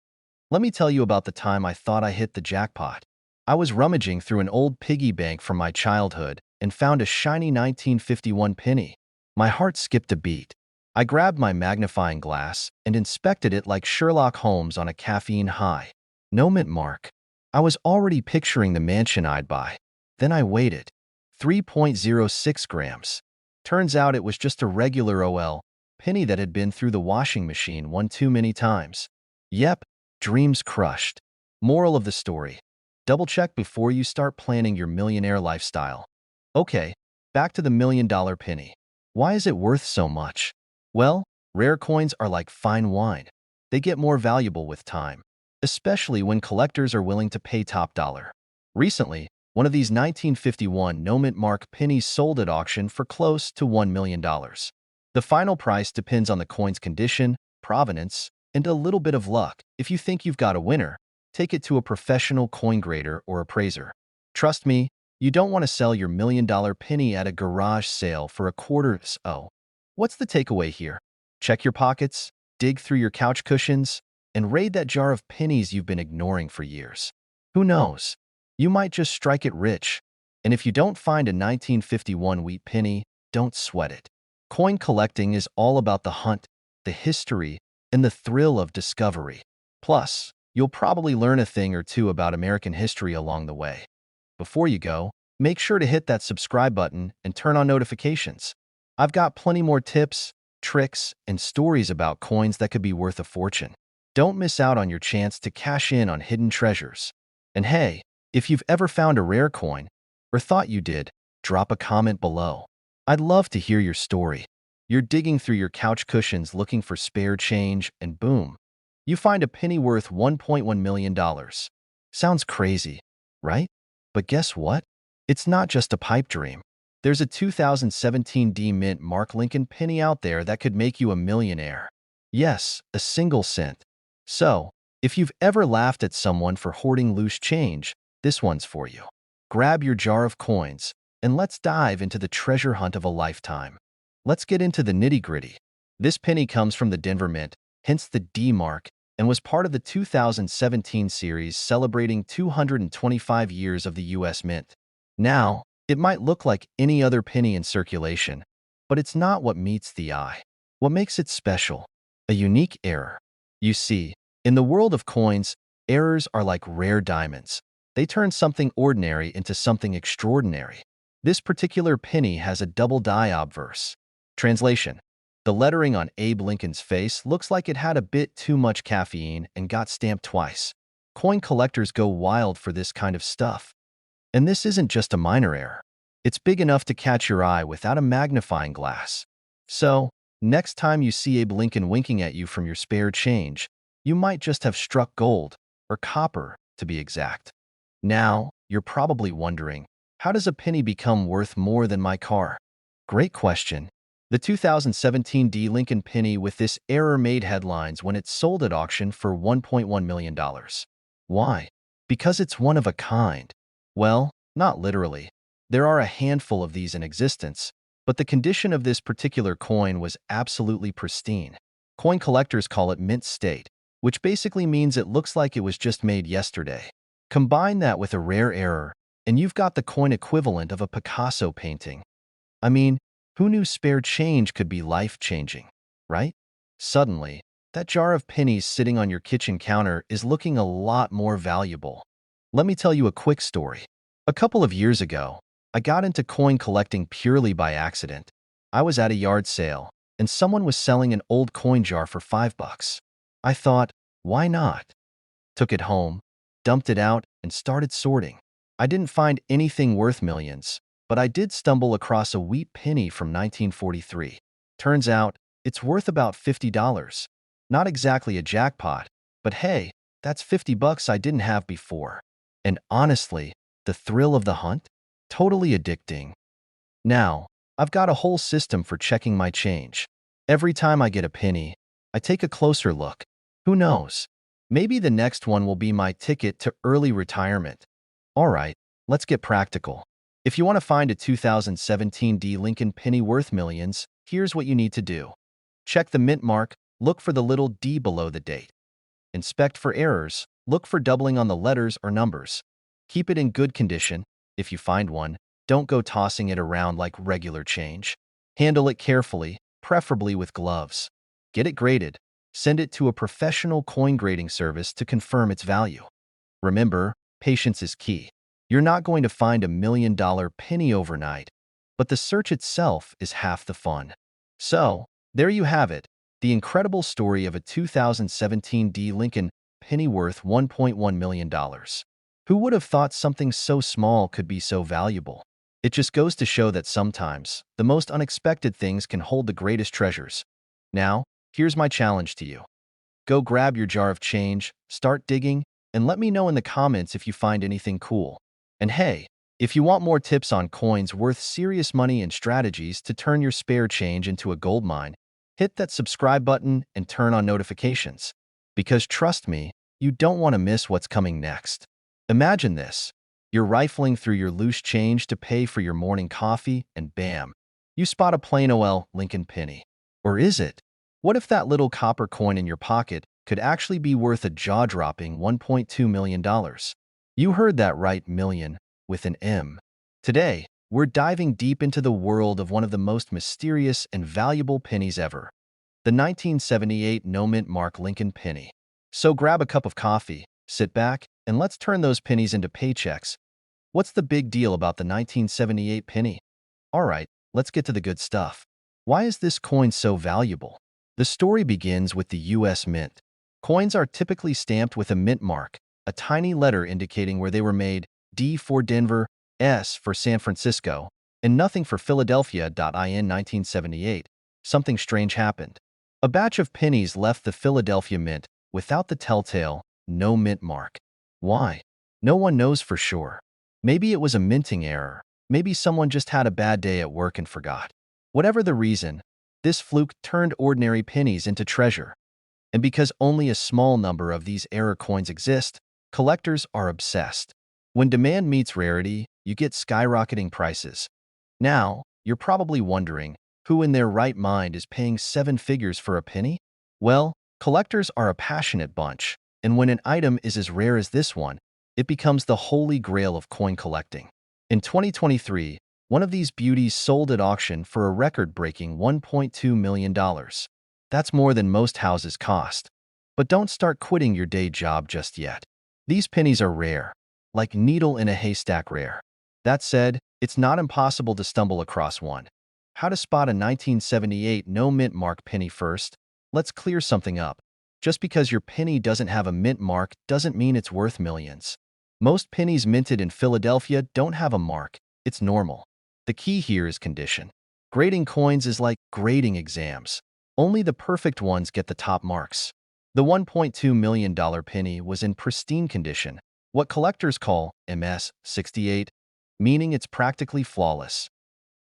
Let me tell you about the time I thought I hit the jackpot. I was rummaging through an old piggy bank from my childhood and found a shiny 1951 penny. My heart skipped a beat. I grabbed my magnifying glass and inspected it like Sherlock Holmes on a caffeine high. No mint mark. I was already picturing the mansion I'd buy. Then I waited. 3.06 grams. Turns out it was just a regular OL penny that had been through the washing machine one too many times. Yep, dreams crushed. Moral of the story. Double check before you start planning your millionaire lifestyle. Okay, back to the $1 million penny. Why is it worth so much? Well, rare coins are like fine wine. They get more valuable with time, especially when collectors are willing to pay top dollar. Recently, One of these 1951 no-mint mark pennies sold at auction for close to $1 million. The final price depends on the coin's condition, provenance, and a little bit of luck. If you think you've got a winner, take it to a professional coin grader or appraiser. Trust me, you don't want to sell your $1 million penny at a garage sale for a quarter. So, what's the takeaway here? Check your pockets, dig through your couch cushions, and raid that jar of pennies you've been ignoring for years. Who knows? You might just strike it rich. And if you don't find a 1951 wheat penny, don't sweat it. Coin collecting is all about the hunt, the history, and the thrill of discovery. Plus, you'll probably learn a thing or two about American history along the way. Before you go, make sure to hit that subscribe button and turn on notifications. I've got plenty more tips, tricks, and stories about coins that could be worth a fortune. Don't miss out on your chance to cash in on hidden treasures. And hey, if you've ever found a rare coin, or thought you did, drop a comment below. I'd love to hear your story. You're digging through your couch cushions looking for spare change, and boom, you find a penny worth $1.1 million. Sounds crazy, right? But guess what? It's not just a pipe dream. There's a 2017 D-Mint Mark Lincoln penny out there that could make you a millionaire. Yes, a single cent. So, if you've ever laughed at someone for hoarding loose change, this one's for you. Grab your jar of coins, and let's dive into the treasure hunt of a lifetime. Let's get into the nitty-gritty. This penny comes from the Denver Mint, hence the D mark, and was part of the 2017 series celebrating 225 years of the U.S. Mint. Now, it might look like any other penny in circulation, but it's not what meets the eye. What makes it special? A unique error. You see, in the world of coins, errors are like rare diamonds. They turn something ordinary into something extraordinary. This particular penny has a double die obverse. Translation: the lettering on Abe Lincoln's face looks like it had a bit too much caffeine and got stamped twice. Coin collectors go wild for this kind of stuff. And this isn't just a minor error. It's big enough to catch your eye without a magnifying glass. So, next time you see Abe Lincoln winking at you from your spare change, you might just have struck gold, or copper, to be exact. Now, you're probably wondering, how does a penny become worth more than my car? Great question. The 2017 D Lincoln penny with this error made headlines when it sold at auction for $1.1 million. Why? Because it's one of a kind. Well, not literally. There are a handful of these in existence, but the condition of this particular coin was absolutely pristine. Coin collectors call it mint state, which basically means it looks like it was just made yesterday. Combine that with a rare error, and you've got the coin equivalent of a Picasso painting. I mean, who knew spare change could be life-changing, right? Suddenly, that jar of pennies sitting on your kitchen counter is looking a lot more valuable. Let me tell you a quick story. A couple of years ago, I got into coin collecting purely by accident. I was at a yard sale, and someone was selling an old coin jar for $5. I thought, why not? Took it home, dumped it out, and started sorting. I didn't find anything worth millions, but I did stumble across a wheat penny from 1943. Turns out, it's worth about $50. Not exactly a jackpot, but hey, that's $50 I didn't have before. And honestly, the thrill of the hunt? Totally addicting. Now, I've got a whole system for checking my change. Every time I get a penny, I take a closer look. Who knows? Maybe the next one will be my ticket to early retirement. All right, let's get practical. If you want to find a 2017 D Lincoln penny worth millions, here's what you need to do. Check the mint mark, look for the little D below the date. Inspect for errors, look for doubling on the letters or numbers. Keep it in good condition. If you find one, don't go tossing it around like regular change. Handle it carefully, preferably with gloves. Get it graded. Send it to a professional coin grading service to confirm its value. Remember, patience is key. You're not going to find $1 million penny overnight, but the search itself is half the fun. So, there you have it, the incredible story of a 2017 D Lincoln penny worth $1.1 million. Who would have thought something so small could be so valuable? It just goes to show that sometimes, the most unexpected things can hold the greatest treasures. Now, here's my challenge to you. Go grab your jar of change, start digging, and let me know in the comments if you find anything cool. And hey, If you want more tips on coins worth serious money and strategies to turn your spare change into a gold mine, hit that subscribe button and turn on notifications. Because trust me, you don't want to miss what's coming next. Imagine this. You're rifling through your loose change to pay for your morning coffee and bam, you spot a plain old Lincoln penny. Or is it? What if that little copper coin in your pocket could actually be worth a jaw-dropping $1.2 million? You heard that right, million, with an M. Today, we're diving deep into the world of one of the most mysterious and valuable pennies ever, the 1978 no-mint mark Lincoln penny. So grab a cup of coffee, sit back, and let's turn those pennies into paychecks. What's the big deal about the 1978 penny? All right, let's get to the good stuff. Why is this coin so valuable? The story begins with the U.S. Mint. Coins are typically stamped with a mint mark, a tiny letter indicating where they were made, D for Denver, S for San Francisco, and nothing for Philadelphia. In 1978, something strange happened. A batch of pennies left the Philadelphia Mint without the telltale, no mint mark. Why? No one knows for sure. Maybe it was a minting error. Maybe someone just had a bad day at work and forgot. Whatever the reason, this fluke turned ordinary pennies into treasure. And because only a small number of these error coins exist, collectors are obsessed. When demand meets rarity, you get skyrocketing prices. Now, you're probably wondering, who in their right mind is paying 7 figures for a penny? Well, collectors are a passionate bunch, and when an item is as rare as this one, it becomes the holy grail of coin collecting. In 2023, one of these beauties sold at auction for a record-breaking $1.2 million. That's more than most houses cost. But don't start quitting your day job just yet. These pennies are rare, like needle in a haystack rare. That said, it's not impossible to stumble across one. How to spot a 1978 no-mint mark penny first? Let's clear something up. Just because your penny doesn't have a mint mark doesn't mean it's worth millions. Most pennies minted in Philadelphia don't have a mark. It's normal. The key here is condition. Grading coins is like grading exams. Only the perfect ones get the top marks. The $1.2 million penny was in pristine condition, what collectors call MS-68, meaning it's practically flawless.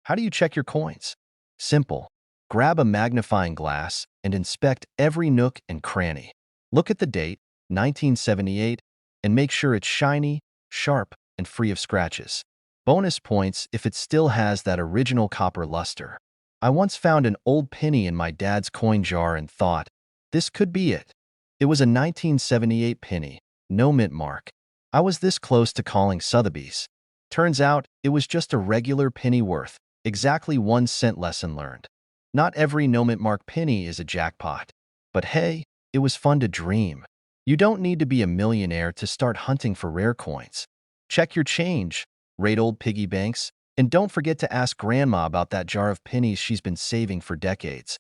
How do you check your coins? Simple. Grab a magnifying glass and inspect every nook and cranny. Look at the date, 1978, and make sure it's shiny, sharp, and free of scratches. Bonus points if it still has that original copper luster. I once found an old penny in my dad's coin jar and thought, this could be it. It was a 1978 penny, no mint mark. I was this close to calling Sotheby's. Turns out, it was just a regular penny worth, exactly 1 cent. Lesson learned. Not every no mint mark penny is a jackpot. But hey, it was fun to dream. You don't need to be a millionaire to start hunting for rare coins. Check your change, rate old piggy banks, and don't forget to ask Grandma about that jar of pennies she's been saving for decades.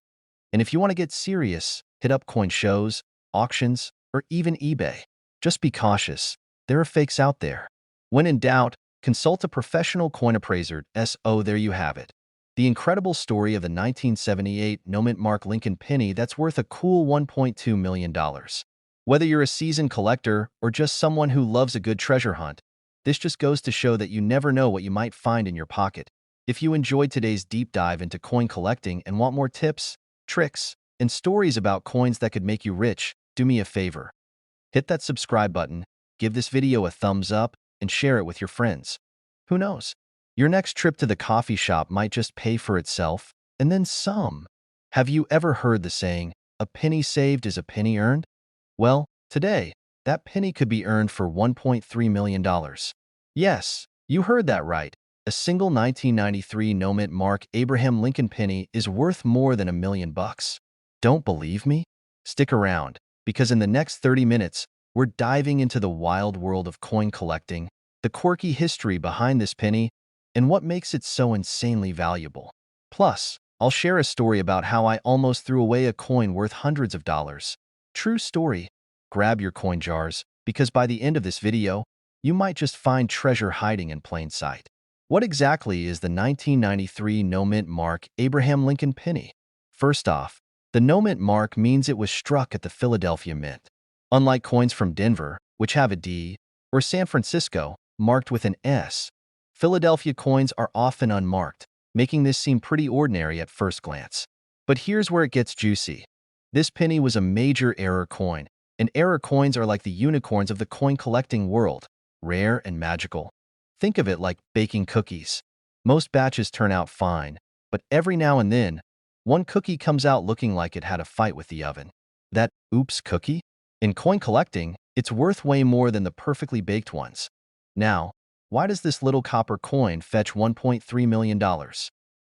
And if you want to get serious, hit up coin shows, auctions, or even eBay. Just be cautious. There are fakes out there. When in doubt, consult a professional coin appraiser. So there you have it. The incredible story of the 1978 no-mint mark Lincoln penny that's worth a cool $1.2 million. Whether you're a seasoned collector or just someone who loves a good treasure hunt, this just goes to show that you never know what you might find in your pocket. If you enjoyed today's deep dive into coin collecting and want more tips, tricks, and stories about coins that could make you rich, do me a favor. Hit that subscribe button, give this video a thumbs up, and share it with your friends. Who knows? Your next trip to the coffee shop might just pay for itself, and then some. Have you ever heard the saying, a penny saved is a penny earned? Well, today, that penny could be earned for $1.3 million. Yes, you heard that right. A single 1993 no-mint mark Abraham Lincoln penny is worth more than $1 million. Don't believe me? Stick around, because in the next 30 minutes, we're diving into the wild world of coin collecting, the quirky history behind this penny, and what makes it so insanely valuable. Plus, I'll share a story about how I almost threw away a coin worth hundreds of dollars. True story. Grab your coin jars, because by the end of this video, you might just find treasure hiding in plain sight. What exactly is the 1993 no-mint mark Abraham Lincoln penny? First off, the no-mint mark means it was struck at the Philadelphia Mint. Unlike coins from Denver, which have a D, or San Francisco, marked with an S, Philadelphia coins are often unmarked, making this seem pretty ordinary at first glance. But here's where it gets juicy. This penny was a major error coin, and error coins are like the unicorns of the coin collecting world, rare and magical. Think of it like baking cookies. Most batches turn out fine, but every now and then, one cookie comes out looking like it had a fight with the oven. That oops cookie? In coin collecting, it's worth way more than the perfectly baked ones. Now, why does this little copper coin fetch $1.3 million?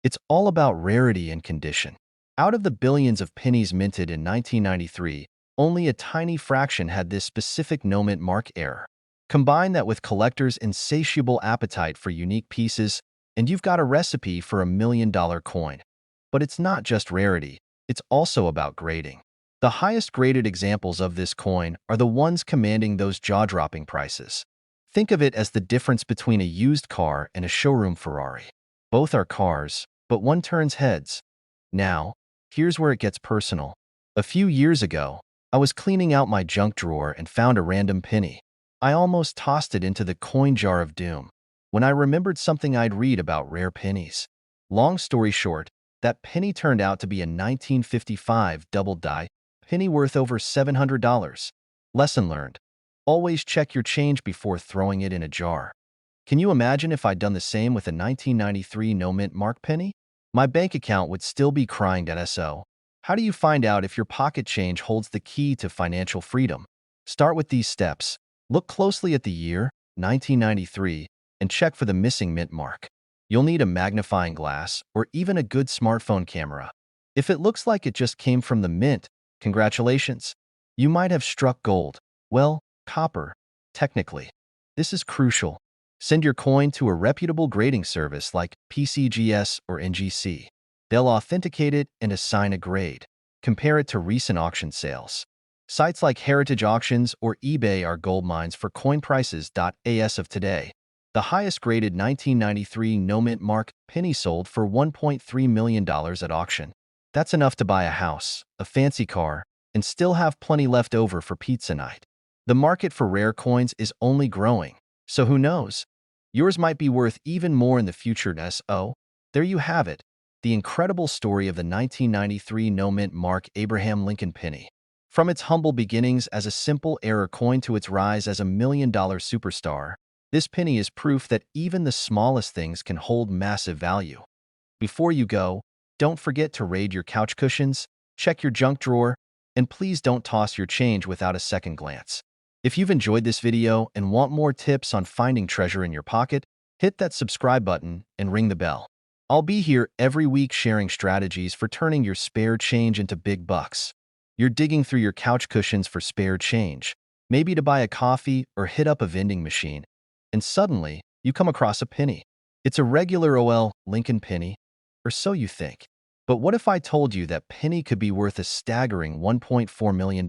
It's all about rarity and condition. Out of the billions of pennies minted in 1993, only a tiny fraction had this specific no-mint mark error. Combine that with collectors' insatiable appetite for unique pieces, and you've got a recipe for $1 million coin. But it's not just rarity, it's also about grading. The highest graded examples of this coin are the ones commanding those jaw-dropping prices. Think of it as the difference between a used car and a showroom Ferrari. Both are cars, but one turns heads. Now, here's where it gets personal. A few years ago, I was cleaning out my junk drawer and found a random penny. I almost tossed it into the coin jar of doom when I remembered something I'd read about rare pennies. Long story short, that penny turned out to be a 1955 double-die penny worth over $700. Lesson learned. Always check your change before throwing it in a jar. Can you imagine if I'd done the same with a 1993 no-mint mark penny? My bank account would still be crying .so. How do you find out if your pocket change holds the key to financial freedom? Start with these steps. Look closely at the year, 1993, and check for the missing mint mark. You'll need a magnifying glass or even a good smartphone camera. If it looks like it just came from the mint, congratulations. You might have struck gold. Well, copper, technically. This is crucial. Send your coin to a reputable grading service like PCGS or NGC. They'll authenticate it and assign a grade. Compare it to recent auction sales. Sites like Heritage Auctions or eBay are goldmines for coin prices. As of today, the highest graded 1993 no-mint mark penny sold for $1.3 million at auction. That's enough to buy a house, a fancy car, and still have plenty left over for pizza night. The market for rare coins is only growing, so who knows? Yours might be worth even more in the future. So, there you have it, the incredible story of the 1993 no-mint mark Abraham Lincoln penny. From its humble beginnings as a simple error coin to its rise as a $1 million superstar, this penny is proof that even the smallest things can hold massive value. Before you go, don't forget to raid your couch cushions, check your junk drawer, and please don't toss your change without a second glance. If you've enjoyed this video and want more tips on finding treasure in your pocket, hit that subscribe button and ring the bell. I'll be here every week sharing strategies for turning your spare change into big bucks. You're digging through your couch cushions for spare change, maybe to buy a coffee or hit up a vending machine, and suddenly you come across a penny. It's a regular Lincoln penny, or so you think. But what if I told you that penny could be worth a staggering $1.4 million?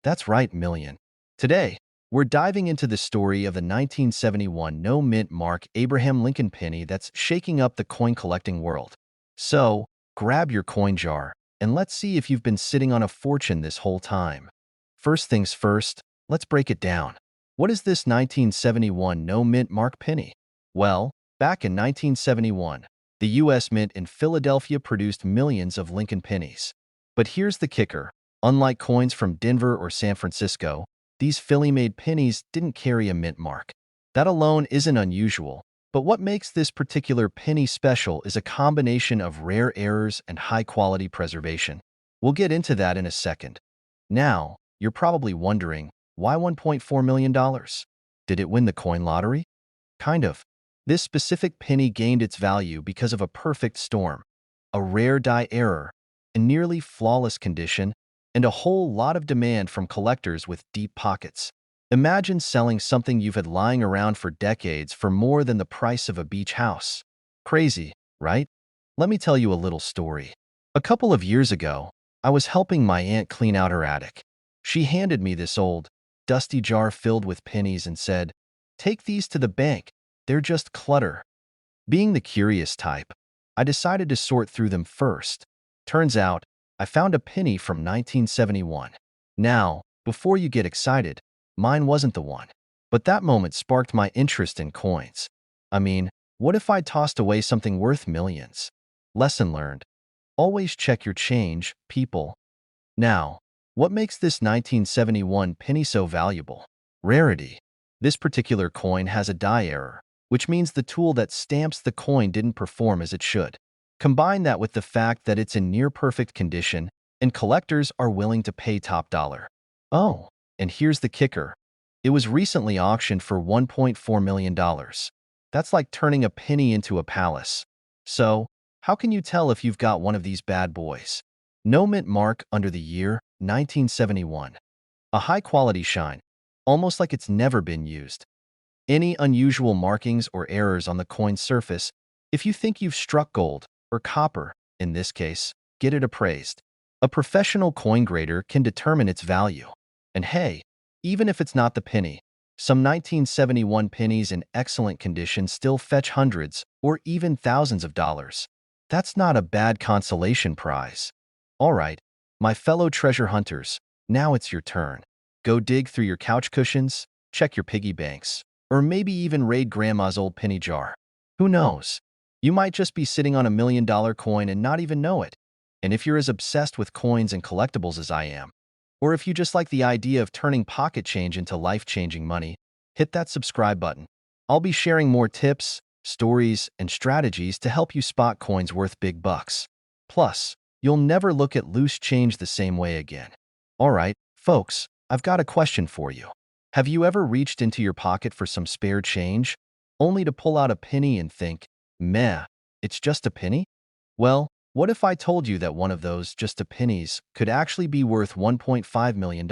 That's right, million. Today, we're diving into the story of the 1971 no-mint mark Abraham Lincoln penny that's shaking up the coin collecting world. So, grab your coin jar, and let's see if you've been sitting on a fortune this whole time. First things first, let's break it down. What is this 1971 no-mint mark penny? Well, back in 1971, the U.S. Mint in Philadelphia produced millions of Lincoln pennies. But here's the kicker. Unlike coins from Denver or San Francisco, these Philly-made pennies didn't carry a mint mark. That alone isn't unusual, but what makes this particular penny special is a combination of rare errors and high-quality preservation. We'll get into that in a second. Now, you're probably wondering, why $1.4 million? Did it win the coin lottery? Kind of. This specific penny gained its value because of a perfect storm, a rare die error, a nearly flawless condition, and a whole lot of demand from collectors with deep pockets. Imagine selling something you've had lying around for decades for more than the price of a beach house. Crazy, right? Let me tell you a little story. A couple of years ago, I was helping my aunt clean out her attic. She handed me this old, dusty jar filled with pennies and said, "Take these to the bank. They're just clutter." Being the curious type, I decided to sort through them first. Turns out, I found a penny from 1971. Now, before you get excited, mine wasn't the one. But that moment sparked my interest in coins. I mean, what if I tossed away something worth millions? Lesson learned. Always check your change, people. Now, what makes this 1971 penny so valuable? Rarity. This particular coin has a die error, which means the tool that stamps the coin didn't perform as it should. Combine that with the fact that it's in near-perfect condition, and collectors are willing to pay top dollar. Oh, and here's the kicker. It was recently auctioned for $1.4 million. That's like turning a penny into a palace. So, how can you tell if you've got one of these bad boys? No mint mark under the year 1971. A high-quality shine, almost like it's never been used. Any unusual markings or errors on the coin's surface, if you think you've struck gold, or copper, in this case, get it appraised. A professional coin grader can determine its value. And hey, even if it's not the penny, some 1971 pennies in excellent condition still fetch hundreds or even thousands of dollars. That's not a bad consolation prize. All right, my fellow treasure hunters, now it's your turn. Go dig through your couch cushions, check your piggy banks, or maybe even raid grandma's old penny jar. Who knows? You might just be sitting on $1 million coin and not even know it. And if you're as obsessed with coins and collectibles as I am, or if you just like the idea of turning pocket change into life-changing money, hit that subscribe button. I'll be sharing more tips, stories, and strategies to help you spot coins worth big bucks. Plus, you'll never look at loose change the same way again. All right, folks, I've got a question for you. Have you ever reached into your pocket for some spare change, only to pull out a penny and think, meh, it's just a penny? Well, what if I told you that one of those just a pennies could actually be worth $1.5 million?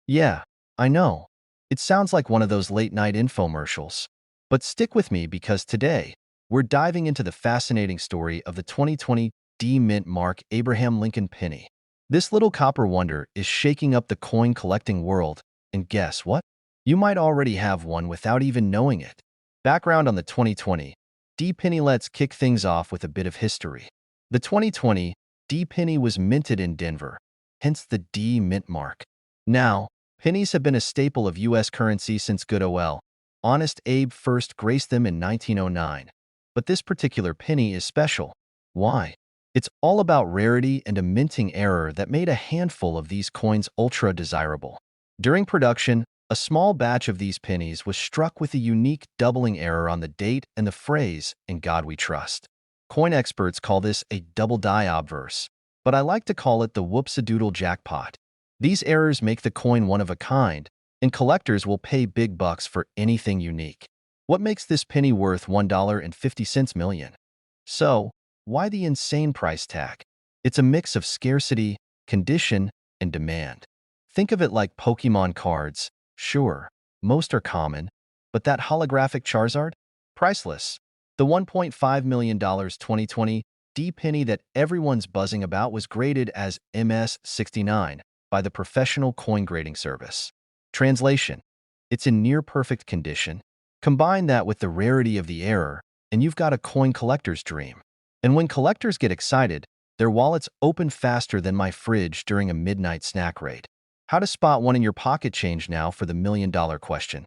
Yeah, I know. It sounds like one of those late-night infomercials. But stick with me because today, we're diving into the fascinating story of the 2020 D Mint Mark Abraham Lincoln penny. This little copper wonder is shaking up the coin collecting world, and guess what? You might already have one without even knowing it. Background on the 2020 D penny. Let's kick things off with a bit of history. The 2020 D penny was minted in Denver, hence the D Mint mark. Now, pennies have been a staple of U.S. currency since good ol' Honest Abe first graced them in 1909. But this particular penny is special. Why? It's all about rarity and a minting error that made a handful of these coins ultra desirable. During production, a small batch of these pennies was struck with a unique doubling error on the date and the phrase, "In God We Trust." Coin experts call this a double die obverse, but I like to call it the whoops-a-doodle jackpot. These errors make the coin one of a kind, and collectors will pay big bucks for anything unique. What makes this penny worth $1.50 million? So, why the insane price tag? It's a mix of scarcity, condition, and demand. Think of it like Pokemon cards. Sure, most are common, but that holographic Charizard? Priceless. The $1.5 million 2020 D penny that everyone's buzzing about was graded as MS69 by the professional coin grading service. Translation: it's in near-perfect condition. Combine that with the rarity of the error, and you've got a coin collector's dream. And when collectors get excited, their wallets open faster than my fridge during a midnight snack raid. How to spot one in your pocket change now for the million-dollar question.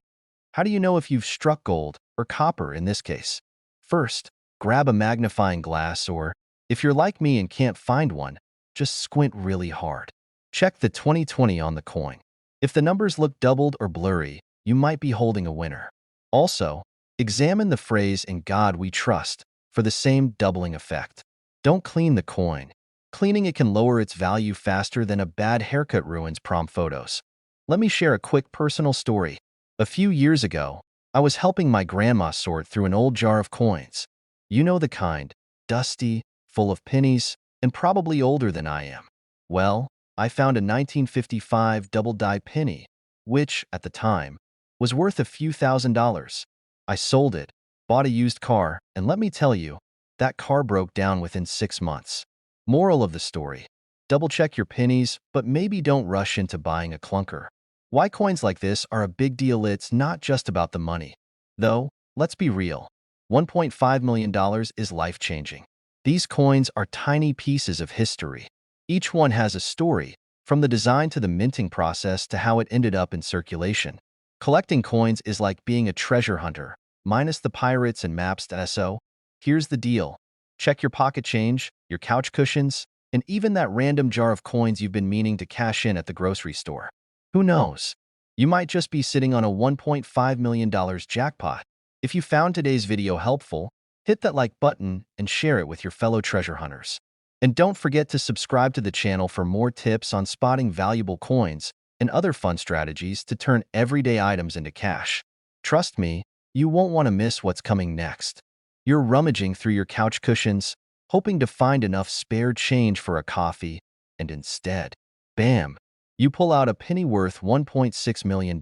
How do you know if you've struck gold, or copper in this case? First, grab a magnifying glass or, if you're like me and can't find one, just squint really hard. Check the 2020 on the coin. If the numbers look doubled or blurry, you might be holding a winner. Also, examine the phrase "In God We Trust" for the same doubling effect. Don't clean the coin. Cleaning it can lower its value faster than a bad haircut ruins prom photos. Let me share a quick personal story. A few years ago, I was helping my grandma sort through an old jar of coins. You know the kind, dusty, full of pennies, and probably older than I am. Well, I found a 1955 double-die penny, which, at the time, was worth a few $1,000s. I sold it, bought a used car, and let me tell you, that car broke down within 6 months. Moral of the story: double-check your pennies, but maybe don't rush into buying a clunker. Why coins like this are a big deal? It's not just about the money. Though, let's be real, $1.5 million is life-changing. These coins are tiny pieces of history. Each one has a story, from the design to the minting process to how it ended up in circulation. Collecting coins is like being a treasure hunter. minus the pirates and maps.so. Here's the deal. Check your pocket change, your couch cushions, and even that random jar of coins you've been meaning to cash in at the grocery store. Who knows? You might just be sitting on a $1.5 million jackpot. If you found today's video helpful, hit that like button and share it with your fellow treasure hunters. And don't forget to subscribe to the channel for more tips on spotting valuable coins and other fun strategies to turn everyday items into cash. Trust me, you won't want to miss what's coming next. You're rummaging through your couch cushions, hoping to find enough spare change for a coffee, and instead, bam, you pull out a penny worth $1.6 million.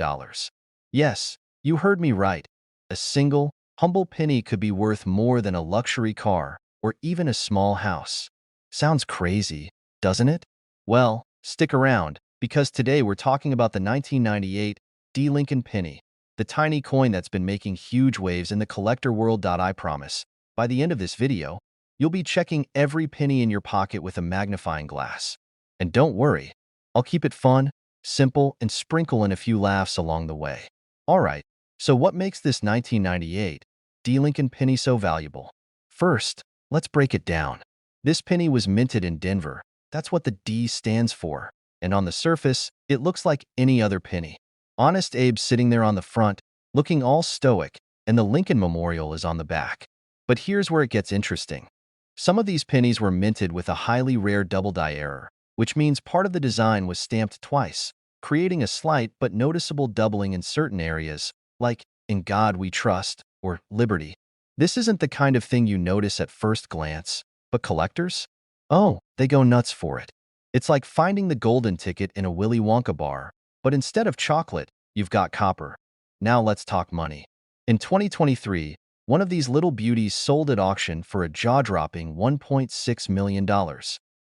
Yes, you heard me right. A single, humble penny could be worth more than a luxury car or even a small house. Sounds crazy, doesn't it? Well, stick around, because today we're talking about the 1998 D. Lincoln penny, the tiny coin that's been making huge waves in the collector world. I promise, by the end of this video, you'll be checking every penny in your pocket with a magnifying glass. And don't worry, I'll keep it fun, simple, and sprinkle in a few laughs along the way. Alright, so what makes this 1998 D. Lincoln penny so valuable? First, let's break it down. This penny was minted in Denver. That's what the D stands for. And on the surface, it looks like any other penny. Honest Abe's sitting there on the front, looking all stoic, and the Lincoln Memorial is on the back. But here's where it gets interesting. Some of these pennies were minted with a highly rare double-die error, which means part of the design was stamped twice, creating a slight but noticeable doubling in certain areas, like "In God We Trust" or "Liberty." This isn't the kind of thing you notice at first glance, but collectors? Oh, they go nuts for it. It's like finding the golden ticket in a Willy Wonka bar, but instead of chocolate, you've got copper. Now let's talk money. In 2023, one of these little beauties sold at auction for a jaw-dropping $1.6 million.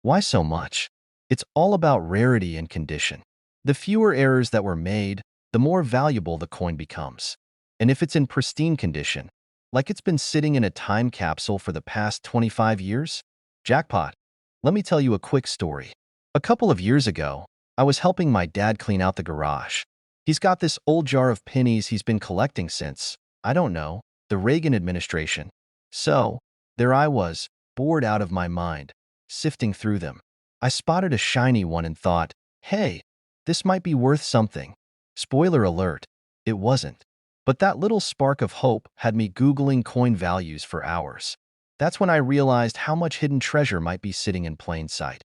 Why so much? It's all about rarity and condition. The fewer errors that were made, the more valuable the coin becomes. And if it's in pristine condition, like it's been sitting in a time capsule for the past 25 years, jackpot. Let me tell you a quick story. A couple of years ago, I was helping my dad clean out the garage. He's got this old jar of pennies he's been collecting since, I don't know, the Reagan administration. So, there I was, bored out of my mind, sifting through them. I spotted a shiny one and thought, hey, this might be worth something. Spoiler alert, it wasn't. But that little spark of hope had me Googling coin values for hours. That's when I realized how much hidden treasure might be sitting in plain sight.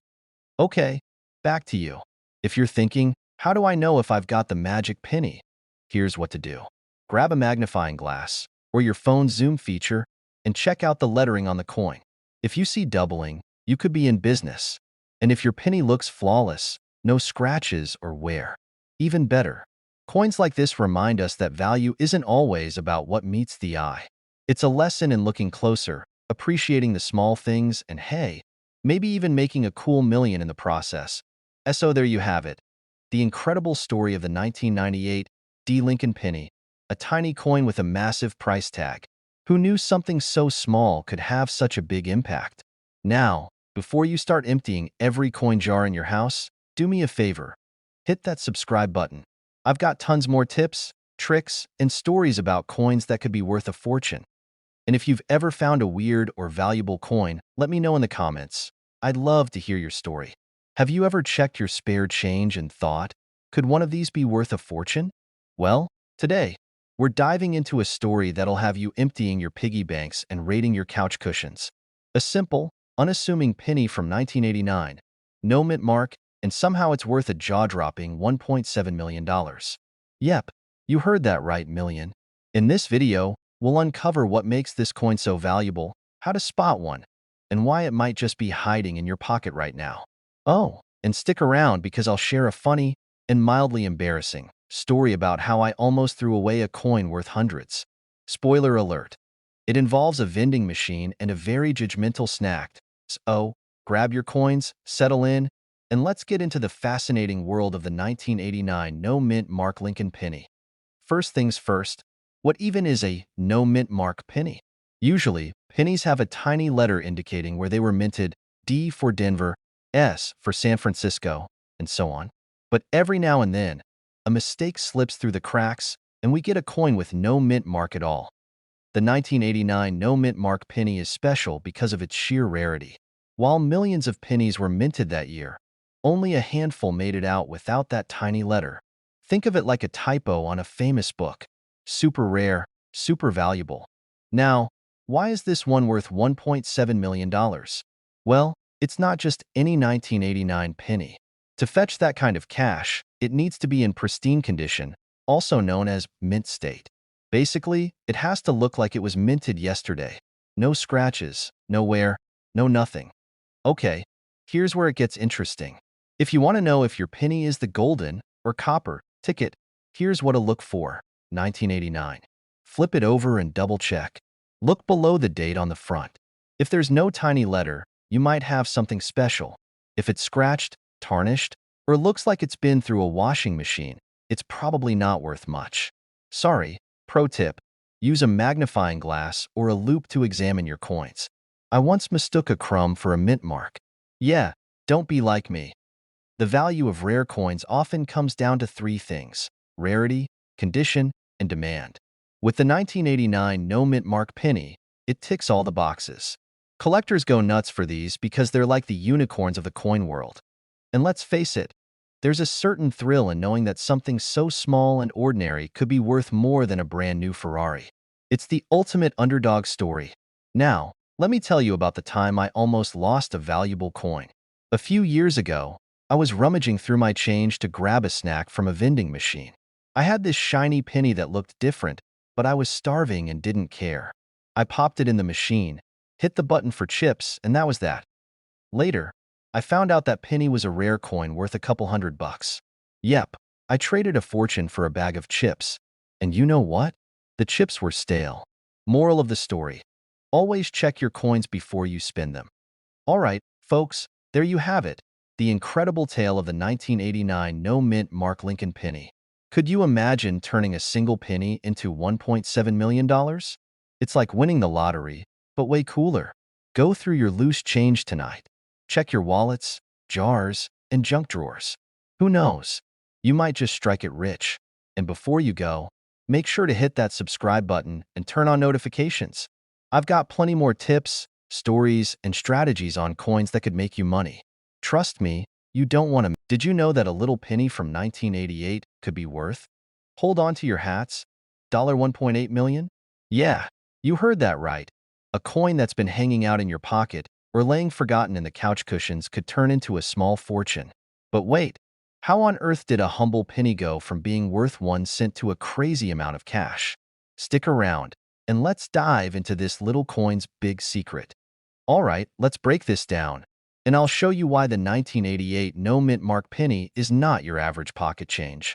Okay, back to you. If you're thinking, how do I know if I've got the magic penny? Here's what to do. Grab a magnifying glass or your phone's zoom feature and check out the lettering on the coin. If you see doubling, you could be in business. And if your penny looks flawless, no scratches or wear, even better. Coins like this remind us that value isn't always about what meets the eye. It's a lesson in looking closer, appreciating the small things, and hey, maybe even making a cool million in the process. So there you have it. The incredible story of the 1998 D. Lincoln penny, a tiny coin with a massive price tag. Who knew something so small could have such a big impact? Now, before you start emptying every coin jar in your house, do me a favor. Hit that subscribe button. I've got tons more tips, tricks, and stories about coins that could be worth a fortune. And if you've ever found a weird or valuable coin, let me know in the comments. I'd love to hear your story. Have you ever checked your spare change and thought, could one of these be worth a fortune? Well, today, we're diving into a story that'll have you emptying your piggy banks and raiding your couch cushions. A simple, unassuming penny from 1989, no mint mark, and somehow it's worth a jaw-dropping $1.7 million. Yep, you heard that right, million. In this video, we'll uncover what makes this coin so valuable, how to spot one, and why it might just be hiding in your pocket right now. Oh, and stick around because I'll share a funny and mildly embarrassing story about how I almost threw away a coin worth hundreds. Spoiler alert. It involves a vending machine and a very judgmental snack. So, grab your coins, settle in, and let's get into the fascinating world of the 1989 no-mint mark Lincoln penny. First things first, what even is a no-mint mark penny? Usually, pennies have a tiny letter indicating where they were minted, D for Denver, S for San Francisco, and so on. But every now and then, a mistake slips through the cracks, and we get a coin with no mint mark at all. The 1989 no-mint mark penny is special because of its sheer rarity. While millions of pennies were minted that year, only a handful made it out without that tiny letter. Think of it like a typo on a famous book. Super rare, super valuable. Now, why is this one worth $1.7 million? Well, it's not just any 1989 penny. To fetch that kind of cash, it needs to be in pristine condition, also known as mint state. Basically, it has to look like it was minted yesterday. No scratches, no wear, no nothing. Okay, here's where it gets interesting. If you want to know if your penny is the golden or copper ticket, here's what to look for. 1989. Flip it over and double check. Look below the date on the front. If there's no tiny letter, you might have something special. If it's scratched, tarnished, or looks like it's been through a washing machine, it's probably not worth much. Sorry. Pro tip: use a magnifying glass or a loupe to examine your coins. I once mistook a crumb for a mint mark. Yeah, don't be like me. The value of rare coins often comes down to three things: rarity, condition, and demand. With the 1989 no mint mark penny, it ticks all the boxes. Collectors go nuts for these because they're like the unicorns of the coin world. And let's face it, there's a certain thrill in knowing that something so small and ordinary could be worth more than a brand new Ferrari. It's the ultimate underdog story. Now, let me tell you about the time I almost lost a valuable coin. A few years ago, I was rummaging through my change to grab a snack from a vending machine. I had this shiny penny that looked different, but I was starving and didn't care. I popped it in the machine, hit the button for chips, and that was that. Later, I found out that penny was a rare coin worth a couple $100. Yep, I traded a fortune for a bag of chips. And you know what? The chips were stale. Moral of the story: always check your coins before you spend them. Alright, folks, there you have it. The incredible tale of the 1989 no-mint mark Lincoln penny. Could you imagine turning a single penny into $1.7 million? It's like winning the lottery, but way cooler. Go through your loose change tonight. Check your wallets, jars, and junk drawers. Who knows? You might just strike it rich. And before you go, make sure to hit that subscribe button and turn on notifications. I've got plenty more tips, stories, and strategies on coins that could make you money. Trust me, you don't want to. Did you know that a little penny from 1988 could be worth? Hold on to your hats. $1.8 million? Yeah, you heard that right. A coin that's been hanging out in your pocket or laying forgotten in the couch cushions could turn into a small fortune. But wait, how on earth did a humble penny go from being worth 1 cent to a crazy amount of cash? Stick around, and let's dive into this little coin's big secret. Alright, let's break this down, and I'll show you why the 1988 no-mint mark penny is not your average pocket change.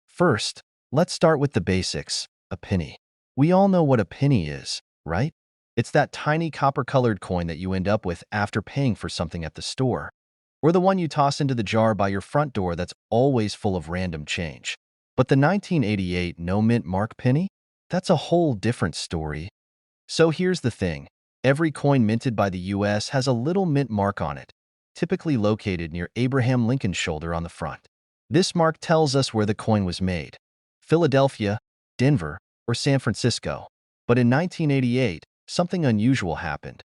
First, let's start with the basics: a penny. We all know what a penny is, right? It's that tiny copper-colored coin that you end up with after paying for something at the store, or the one you toss into the jar by your front door that's always full of random change. But the 1988 no-mint mark penny? That's a whole different story. So here's the thing. Every coin minted by the US has a little mint mark on it, typically located near Abraham Lincoln's shoulder on the front. This mark tells us where the coin was made: Philadelphia, Denver, or San Francisco. But in 1988, something unusual happened.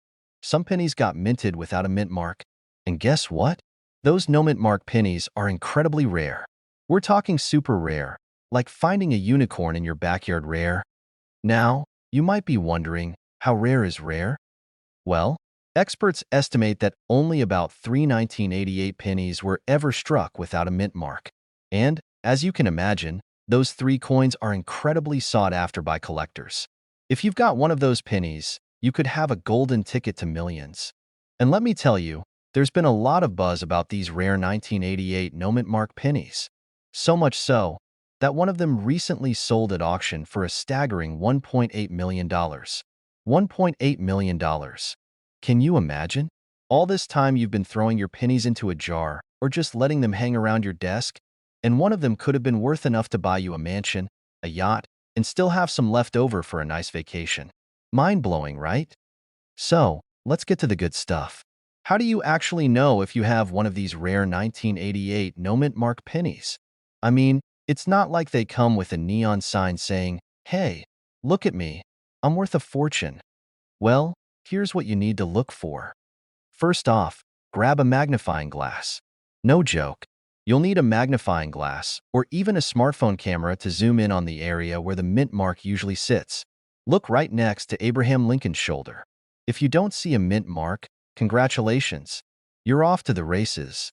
Some pennies got minted without a mint mark. And guess what? Those no-mint mark pennies are incredibly rare. We're talking super rare, like finding a unicorn in your backyard rare. Now, you might be wondering, how rare is rare? Well, experts estimate that only about 1988 pennies were ever struck without a mint mark. And, as you can imagine, those 3 coins are incredibly sought after by collectors. If you've got one of those pennies, you could have a golden ticket to millions. And let me tell you, there's been a lot of buzz about these rare 1988 no-mint mark pennies. So much so, that one of them recently sold at auction for a staggering $1.8 million. $1.8 million. Can you imagine? All this time you've been throwing your pennies into a jar or just letting them hang around your desk, and one of them could have been worth enough to buy you a mansion, a yacht, and still have some left over for a nice vacation. Mind-blowing, right? So, let's get to the good stuff. How do you actually know if you have one of these rare 1988 no-mint mark pennies? I mean, it's not like they come with a neon sign saying, "Hey, look at me, I'm worth a fortune. Well, here's what you need to look for. First off, grab a magnifying glass. No joke. You'll need a magnifying glass or even a smartphone camera to zoom in on the area where the mint mark usually sits. Look right next to Abraham Lincoln's shoulder. If you don't see a mint mark, congratulations. You're off to the races.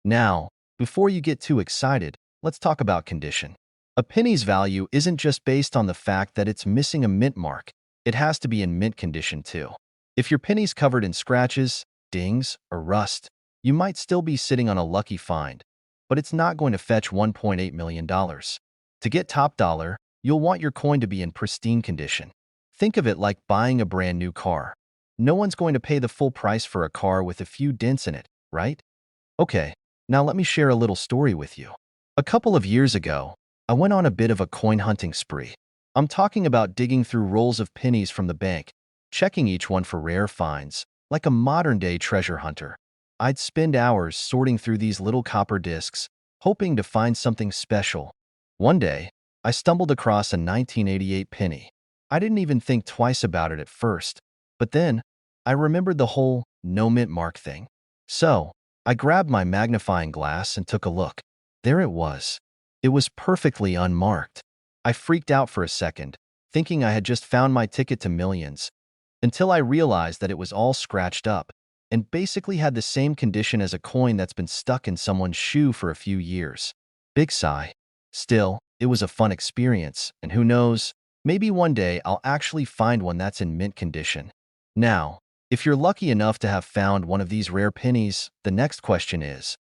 Now, before you get too excited, let's talk about condition. A penny's value isn't just based on the fact that it's missing a mint mark. It has to be in mint condition too. If your penny's covered in scratches, dings, or rust, you might still be sitting on a lucky find, but it's not going to fetch $1.8 million. To get top dollar, you'll want your coin to be in pristine condition. Think of it like buying a brand new car. No one's going to pay the full price for a car with a few dents in it, right? Okay, now let me share a little story with you. A couple of years ago, I went on a bit of a coin hunting spree. I'm talking about digging through rolls of pennies from the bank, checking each one for rare finds, like a modern-day treasure hunter. I'd spend hours sorting through these little copper discs, hoping to find something special. One day, I stumbled across a 1988 penny. I didn't even think twice about it at first, but then I remembered the whole no mint mark thing. So, I grabbed my magnifying glass and took a look. There it was. It was perfectly unmarked. I freaked out for a second, thinking I had just found my ticket to millions, until I realized that it was all scratched up and basically had the same condition as a coin that's been stuck in someone's shoe for a few years. Big sigh. Still, it was a fun experience, and who knows, maybe one day I'll actually find one that's in mint condition. Now, if you're lucky enough to have found one of these rare pennies, the next question is,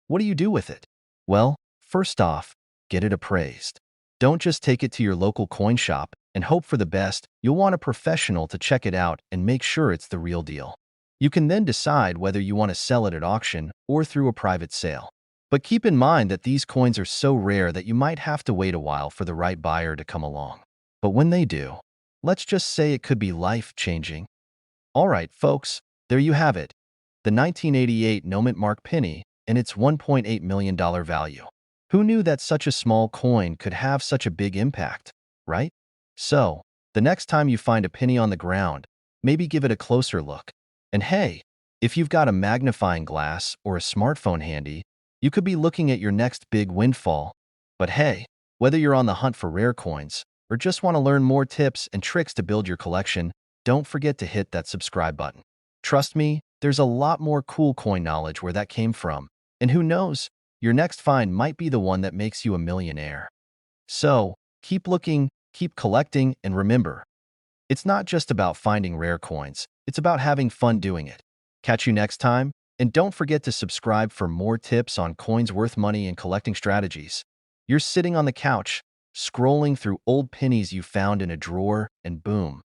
what do you do with it? Well, first off, get it appraised. Don't just take it to your local coin shop and hope for the best. You'll want a professional to check it out and make sure it's the real deal. You can then decide whether you want to sell it at auction or through a private sale. But keep in mind that these coins are so rare that you might have to wait a while for the right buyer to come along. But when they do, let's just say it could be life-changing. All right, folks, there you have it. The 1988 no mint mark penny and its $1.8 million value. Who knew that such a small coin could have such a big impact, right? So, the next time you find a penny on the ground, maybe give it a closer look. And hey, if you've got a magnifying glass or a smartphone handy, you could be looking at your next big windfall. But hey, whether you're on the hunt for rare coins or just want to learn more tips and tricks to build your collection, don't forget to hit that subscribe button. Trust me, there's a lot more cool coin knowledge where that came from. And who knows, your next find might be the one that makes you a millionaire. So, keep looking, keep collecting, and remember, it's not just about finding rare coins, it's about having fun doing it. Catch you next time, and don't forget to subscribe for more tips on coins worth money and collecting strategies. You're sitting on the couch, scrolling through old pennies you found in a drawer, and boom,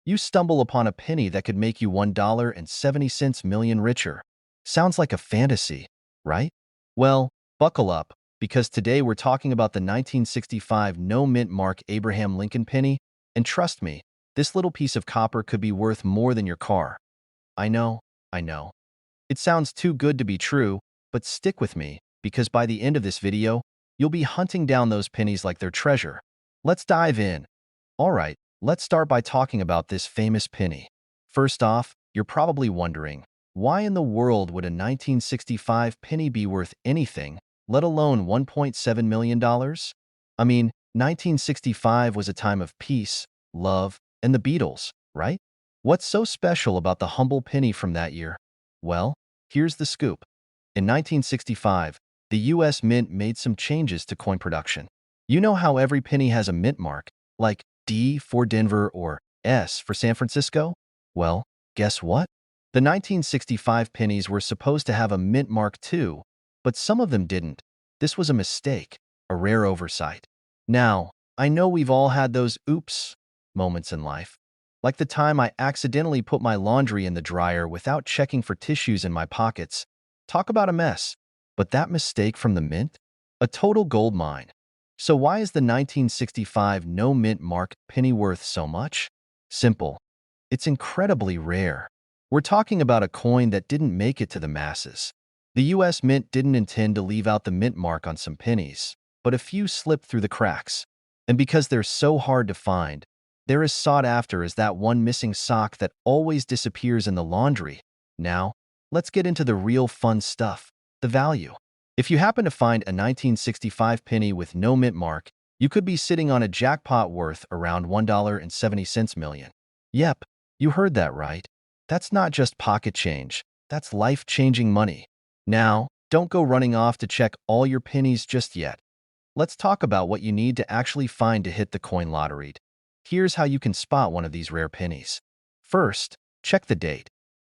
you stumble upon a penny that could make you $1.70 million richer. Sounds like a fantasy, right? Well, buckle up, because today we're talking about the 1965 no mint mark Abraham Lincoln penny, and trust me, this little piece of copper could be worth more than your car. I know. It sounds too good to be true, but stick with me, because by the end of this video, you'll be hunting down those pennies like they're treasure. Let's dive in. All right, let's start by talking about this famous penny. First off, you're probably wondering, why in the world would a 1965 penny be worth anything, let alone $1.7 million? I mean, 1965 was a time of peace, love, and the Beatles, right? What's so special about the humble penny from that year? Well, here's the scoop. In 1965, the US Mint made some changes to coin production. You know how every penny has a mint mark, like D for Denver or S for San Francisco? Well, guess what? The 1965 pennies were supposed to have a mint mark too, but some of them didn't. This was a mistake, a rare oversight. Now, I know we've all had those oops moments in life. Like the time I accidentally put my laundry in the dryer without checking for tissues in my pockets. Talk about a mess. But that mistake from the mint? A total gold mine. So why is the 1965 no mint mark penny worth so much? Simple. It's incredibly rare. We're talking about a coin that didn't make it to the masses. The US Mint didn't intend to leave out the mint mark on some pennies, but a few slipped through the cracks. And because they're so hard to find, They're as sought after as that one missing sock that always disappears in the laundry. Now, let's get into the real fun stuff, the value. If you happen to find a 1965 penny with no mint mark, you could be sitting on a jackpot worth around $1.70 million. Yep, you heard that right. That's not just pocket change, that's life-changing money. Now, don't go running off to check all your pennies just yet. Let's talk about what you need to actually find to hit the coin lottery. Here's how you can spot one of these rare pennies. First, check the date.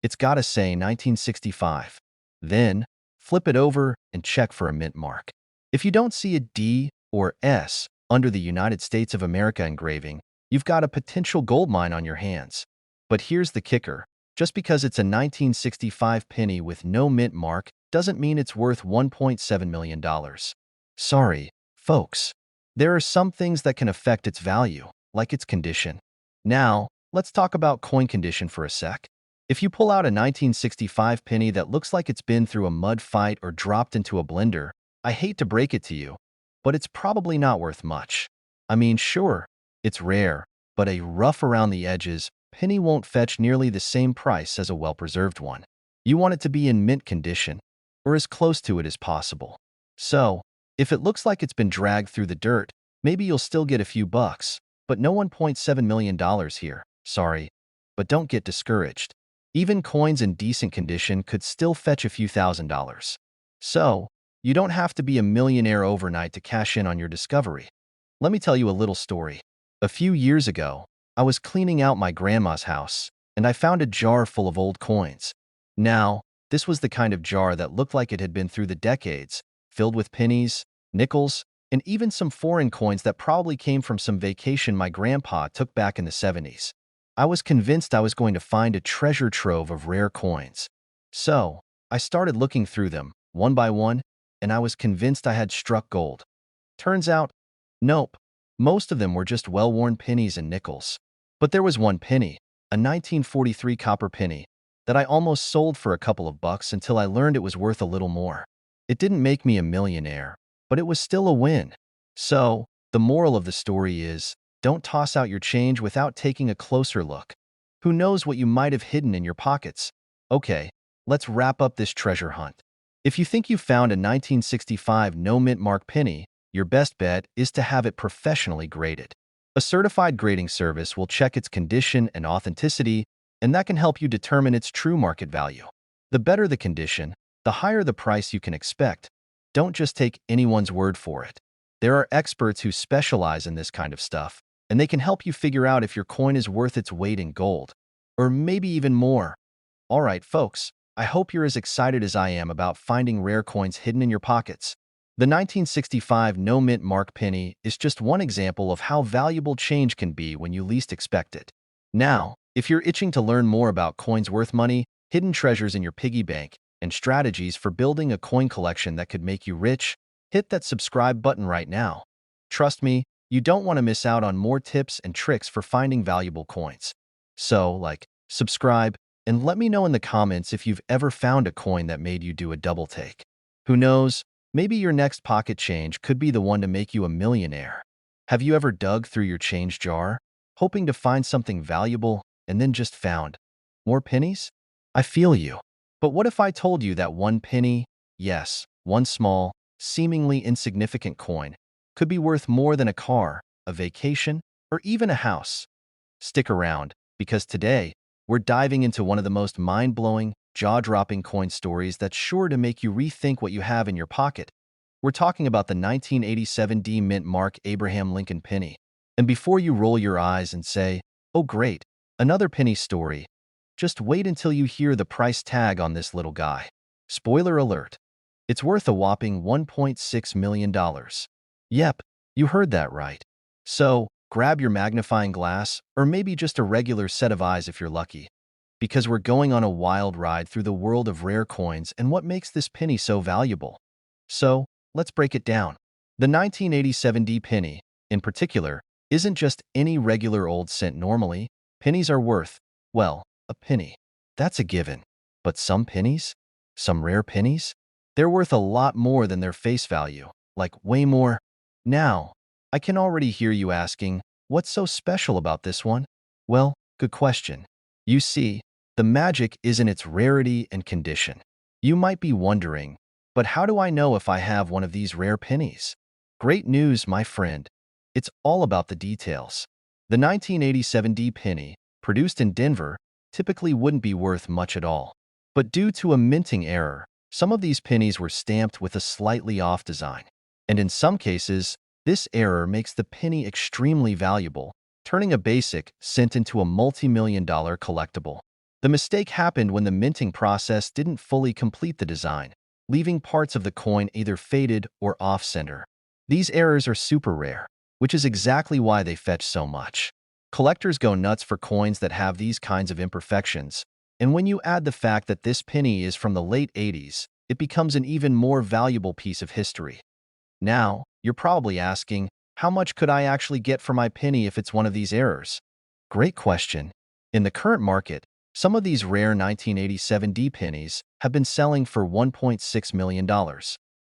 It's gotta say 1965. Then, flip it over and check for a mint mark. If you don't see a D or S under the United States of America engraving, you've got a potential gold mine on your hands. But here's the kicker. Just because it's a 1965 penny with no mint mark doesn't mean it's worth $1.7 million. Sorry, folks. There are some things that can affect its value, like its condition. Now, let's talk about coin condition for a sec. If you pull out a 1965 penny that looks like it's been through a mud fight or dropped into a blender, I hate to break it to you, but it's probably not worth much. I mean, sure, it's rare, but a rough around the edges penny won't fetch nearly the same price as a well-preserved one. You want it to be in mint condition, or as close to it as possible. So, if it looks like it's been dragged through the dirt, maybe you'll still get a few bucks, but no $1.7 million here. Sorry, but don't get discouraged. Even coins in decent condition could still fetch a few $1,000s. So, you don't have to be a millionaire overnight to cash in on your discovery. Let me tell you a little story. A few years ago, I was cleaning out my grandma's house, and I found a jar full of old coins. Now, this was the kind of jar that looked like it had been through the decades, filled with pennies, nickels, and even some foreign coins that probably came from some vacation my grandpa took back in the 70s. I was convinced I was going to find a treasure trove of rare coins. So, I started looking through them, one by one, and I was convinced I had struck gold. Turns out, nope. Most of them were just well-worn pennies and nickels. But there was one penny, a 1943 copper penny, that I almost sold for a couple of bucks until I learned it was worth a little more. It didn't make me a millionaire, but it was still a win. So, the moral of the story is, don't toss out your change without taking a closer look. Who knows what you might have hidden in your pockets? Okay, let's wrap up this treasure hunt. If you think you found a 1965 no mint mark penny, your best bet is to have it professionally graded. A certified grading service will check its condition and authenticity, and that can help you determine its true market value. The better the condition, the higher the price you can expect. Don't just take anyone's word for it. There are experts who specialize in this kind of stuff, and they can help you figure out if your coin is worth its weight in gold, or maybe even more. All right, folks, I hope you're as excited as I am about finding rare coins hidden in your pockets. The 1965 no mint mark penny is just one example of how valuable change can be when you least expect it. Now, if you're itching to learn more about coins worth money, hidden treasures in your piggy bank, and strategies for building a coin collection that could make you rich, hit that subscribe button right now. Trust me, you don't want to miss out on more tips and tricks for finding valuable coins. So, subscribe, and let me know in the comments if you've ever found a coin that made you do a double take. Who knows, maybe your next pocket change could be the one to make you a millionaire. Have you ever dug through your change jar, hoping to find something valuable, and then just found more pennies? I feel you. But what if I told you that one penny, yes, one small, seemingly insignificant coin, could be worth more than a car, a vacation, or even a house? Stick around, because today, we're diving into one of the most mind-blowing, jaw-dropping coin stories that's sure to make you rethink what you have in your pocket. We're talking about the 1987 D mint mark Abraham Lincoln penny. And before you roll your eyes and say, "Oh great, another penny story," just wait until you hear the price tag on this little guy. Spoiler alert. It's worth a whopping $1.6 million. Yep, you heard that right. So, grab your magnifying glass, or maybe just a regular set of eyes if you're lucky, because we're going on a wild ride through the world of rare coins and what makes this penny so valuable. So, let's break it down. The 1987 D penny, in particular, isn't just any regular old cent normally. Pennies are worth, well, a penny. That's a given. But some pennies? Some rare pennies? They're worth a lot more than their face value, like way more. Now, I can already hear you asking, What's so special about this one? Well, good question. You see, the magic is in its rarity and condition. You might be wondering, but how do I know if I have one of these rare pennies? Great news, my friend. It's all about the details. The 1987 D penny, produced in Denver, typically wouldn't be worth much at all. But due to a minting error, some of these pennies were stamped with a slightly off design. And in some cases, this error makes the penny extremely valuable, turning a basic cent into a multi-million-dollar collectible. The mistake happened when the minting process didn't fully complete the design, leaving parts of the coin either faded or off-center. These errors are super rare, which is exactly why they fetch so much. Collectors go nuts for coins that have these kinds of imperfections, and when you add the fact that this penny is from the late 80s, it becomes an even more valuable piece of history. Now, you're probably asking, how much could I actually get for my penny if it's one of these errors? Great question. In the current market, some of these rare 1987 D pennies have been selling for $1.6 million.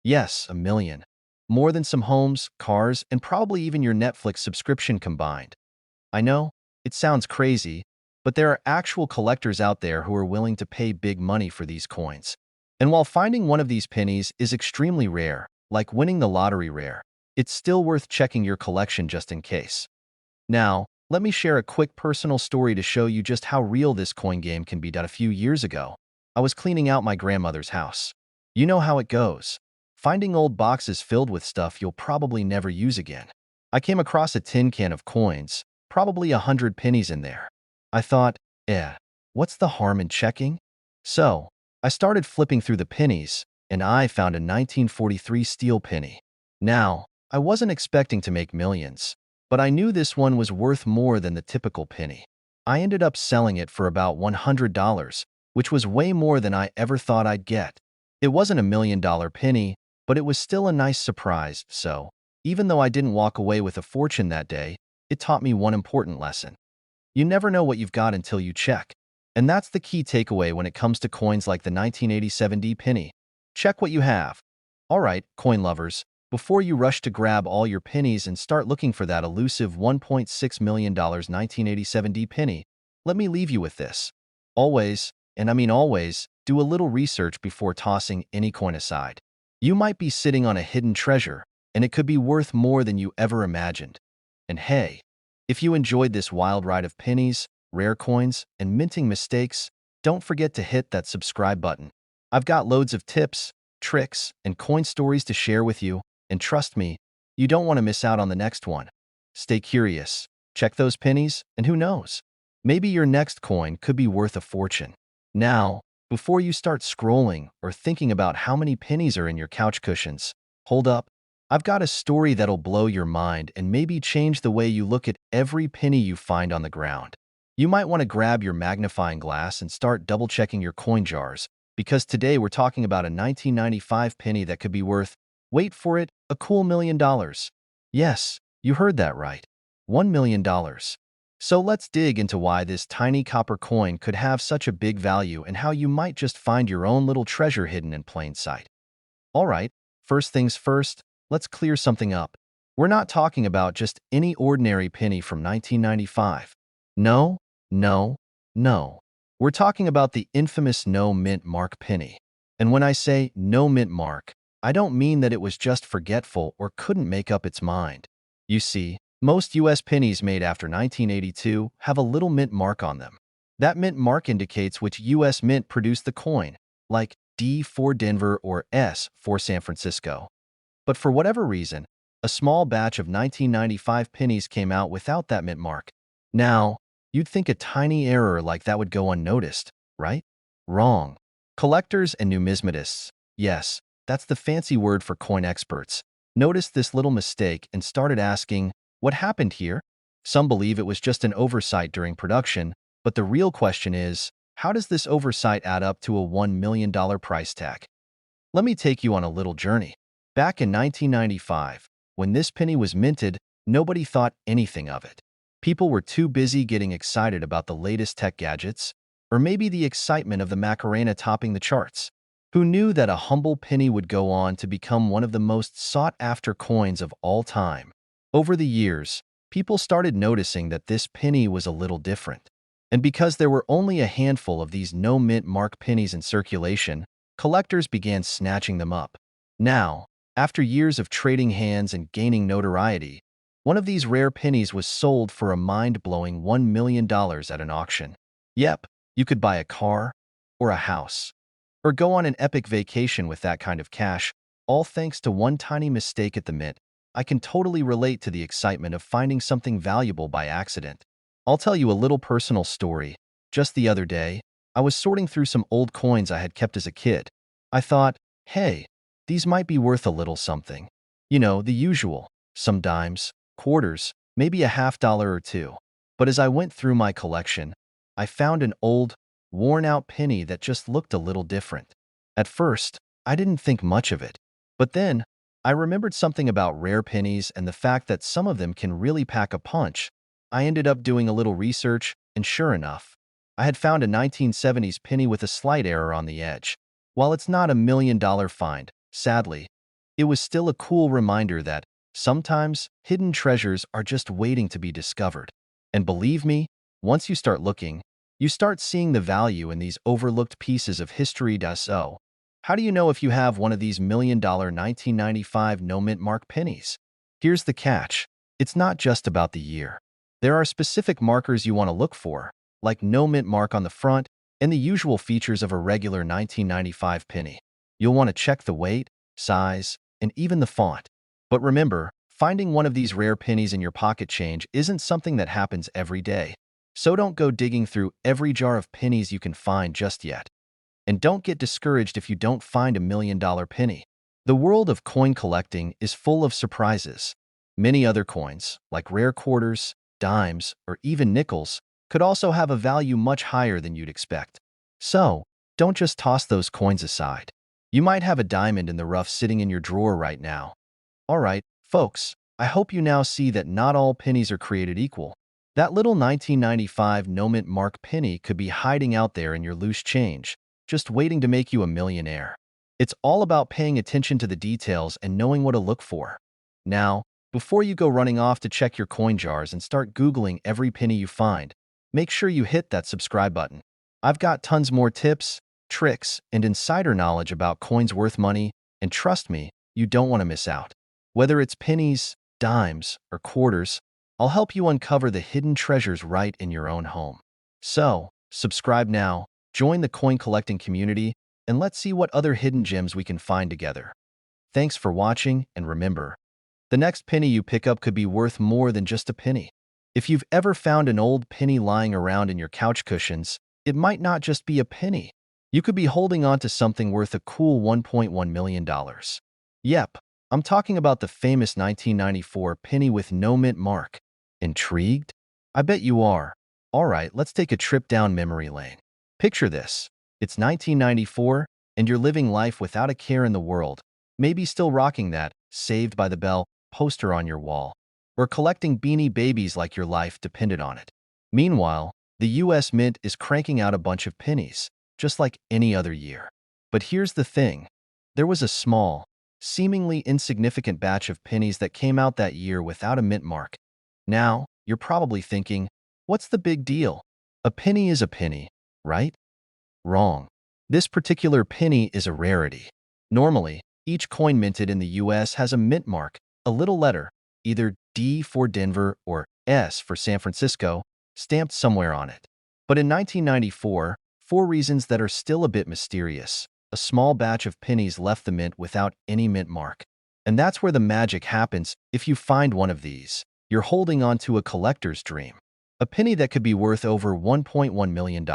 Yes, a million. More than some homes, cars, and probably even your Netflix subscription combined. I know, it sounds crazy, but there are actual collectors out there who are willing to pay big money for these coins. And while finding one of these pennies is extremely rare, like winning the lottery rare, it's still worth checking your collection just in case. Now, let me share a quick personal story to show you just how real this coin game can be done. A few years ago, I was cleaning out my grandmother's house. You know how it goes. Finding old boxes filled with stuff you'll probably never use again. I came across a tin can of coins, probably 100 pennies in there. I thought, what's the harm in checking? So, I started flipping through the pennies, and I found a 1943 steel penny. Now, I wasn't expecting to make millions, but I knew this one was worth more than the typical penny. I ended up selling it for about $100, which was way more than I ever thought I'd get. It wasn't a $1 million penny, but it was still a nice surprise, so, even though I didn't walk away with a fortune that day, it taught me one important lesson. You never know what you've got until you check. And that's the key takeaway when it comes to coins like the 1987 D penny. Check what you have. Alright, coin lovers, before you rush to grab all your pennies and start looking for that elusive $1.6 million 1987 D penny, let me leave you with this. Always, and I mean always, do a little research before tossing any coin aside. You might be sitting on a hidden treasure, and it could be worth more than you ever imagined. And hey, if you enjoyed this wild ride of pennies, rare coins, and minting mistakes, don't forget to hit that subscribe button. I've got loads of tips, tricks, and coin stories to share with you, and trust me, you don't want to miss out on the next one. Stay curious, check those pennies, and who knows? Maybe your next coin could be worth a fortune. Now, before you start scrolling or thinking about how many pennies are in your couch cushions, hold up. I've got a story that'll blow your mind and maybe change the way you look at every penny you find on the ground. You might want to grab your magnifying glass and start double-checking your coin jars, because today we're talking about a 1995 penny that could be worth, wait for it, a cool $1 million. Yes, you heard that right. $1 million. So let's dig into why this tiny copper coin could have such a big value and how you might just find your own little treasure hidden in plain sight. Alright, first things first, let's clear something up. We're not talking about just any ordinary penny from 1995. No, no, no. We're talking about the infamous no mint mark penny. And when I say no mint mark, I don't mean that it was just forgetful or couldn't make up its mind. You see, most US pennies made after 1982 have a little mint mark on them. That mint mark indicates which US mint produced the coin, like D for Denver or S for San Francisco. But for whatever reason, a small batch of 1995 pennies came out without that mint mark. Now, you'd think a tiny error like that would go unnoticed, right? Wrong. Collectors and numismatists, yes, that's the fancy word for coin experts, noticed this little mistake and started asking, what happened here? Some believe it was just an oversight during production, but the real question is, how does this oversight add up to a $1 million price tag? Let me take you on a little journey. Back in 1995, when this penny was minted, nobody thought anything of it. People were too busy getting excited about the latest tech gadgets, or maybe the excitement of the Macarena topping the charts. Who knew that a humble penny would go on to become one of the most sought-after coins of all time? Over the years, people started noticing that this penny was a little different. And because there were only a handful of these no-mint mark pennies in circulation, collectors began snatching them up. Now, after years of trading hands and gaining notoriety, one of these rare pennies was sold for a mind-blowing $1 million at an auction. Yep, you could buy a car, or a house, or go on an epic vacation with that kind of cash, all thanks to one tiny mistake at the mint. I can totally relate to the excitement of finding something valuable by accident. I'll tell you a little personal story. Just the other day, I was sorting through some old coins I had kept as a kid. I thought, hey, these might be worth a little something. You know, the usual, some dimes, quarters, maybe a $50 or two. But as I went through my collection, I found an old, worn-out penny that just looked a little different. At first, I didn't think much of it. But then, I remembered something about rare pennies and the fact that some of them can really pack a punch. I ended up doing a little research, and sure enough, I had found a 1970s penny with a slight error on the edge. While it's not a $1 million find, sadly, it was still a cool reminder that sometimes hidden treasures are just waiting to be discovered. And believe me, once you start looking, you start seeing the value in these overlooked pieces of history. So, how do you know if you have one of these $1 million 1995 no-mint mark pennies? Here's the catch. It's not just about the year. There are specific markers you want to look for, like no mint mark on the front and the usual features of a regular 1995 penny. You'll want to check the weight, size, and even the font. But remember, finding one of these rare pennies in your pocket change isn't something that happens every day. So don't go digging through every jar of pennies you can find just yet. And don't get discouraged if you don't find a $1 million penny. The world of coin collecting is full of surprises. Many other coins, like rare quarters, dimes, or even nickels, could also have a value much higher than you'd expect. So, don't just toss those coins aside. You might have a diamond in the rough sitting in your drawer right now. Alright, folks, I hope you now see that not all pennies are created equal. That little 1995 no-mint mark penny could be hiding out there in your loose change, just waiting to make you a millionaire. It's all about paying attention to the details and knowing what to look for. Now, before you go running off to check your coin jars and start Googling every penny you find, make sure you hit that subscribe button. I've got tons more tips, tricks, and insider knowledge about coins worth money, and trust me, you don't want to miss out. Whether it's pennies, dimes, or quarters, I'll help you uncover the hidden treasures right in your own home. So, subscribe now, join the coin collecting community, and let's see what other hidden gems we can find together. Thanks for watching, and remember, the next penny you pick up could be worth more than just a penny. If you've ever found an old penny lying around in your couch cushions, it might not just be a penny. You could be holding on to something worth a cool $1.1 million. Yep, I'm talking about the famous 1994 penny with no mint mark. Intrigued? I bet you are. Alright, let's take a trip down memory lane. Picture this. It's 1994, and you're living life without a care in the world, maybe still rocking that "Saved by the Bell" poster on your wall, or collecting Beanie Babies like your life depended on it. Meanwhile, the US Mint is cranking out a bunch of pennies, just like any other year. But here's the thing. There was a small, seemingly insignificant batch of pennies that came out that year without a mint mark. Now, you're probably thinking, what's the big deal? A penny is a penny, right? Wrong. This particular penny is a rarity. Normally, each coin minted in the US has a mint mark, a little letter, either D for Denver or S for San Francisco, stamped somewhere on it. But in 1994, for reasons that are still a bit mysterious, a small batch of pennies left the mint without any mint mark. And that's where the magic happens. If you find one of these, you're holding on to a collector's dream. A penny that could be worth over $1.1 million.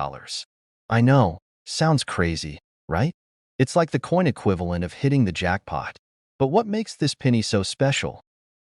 I know, sounds crazy, right? It's like the coin equivalent of hitting the jackpot. But what makes this penny so special?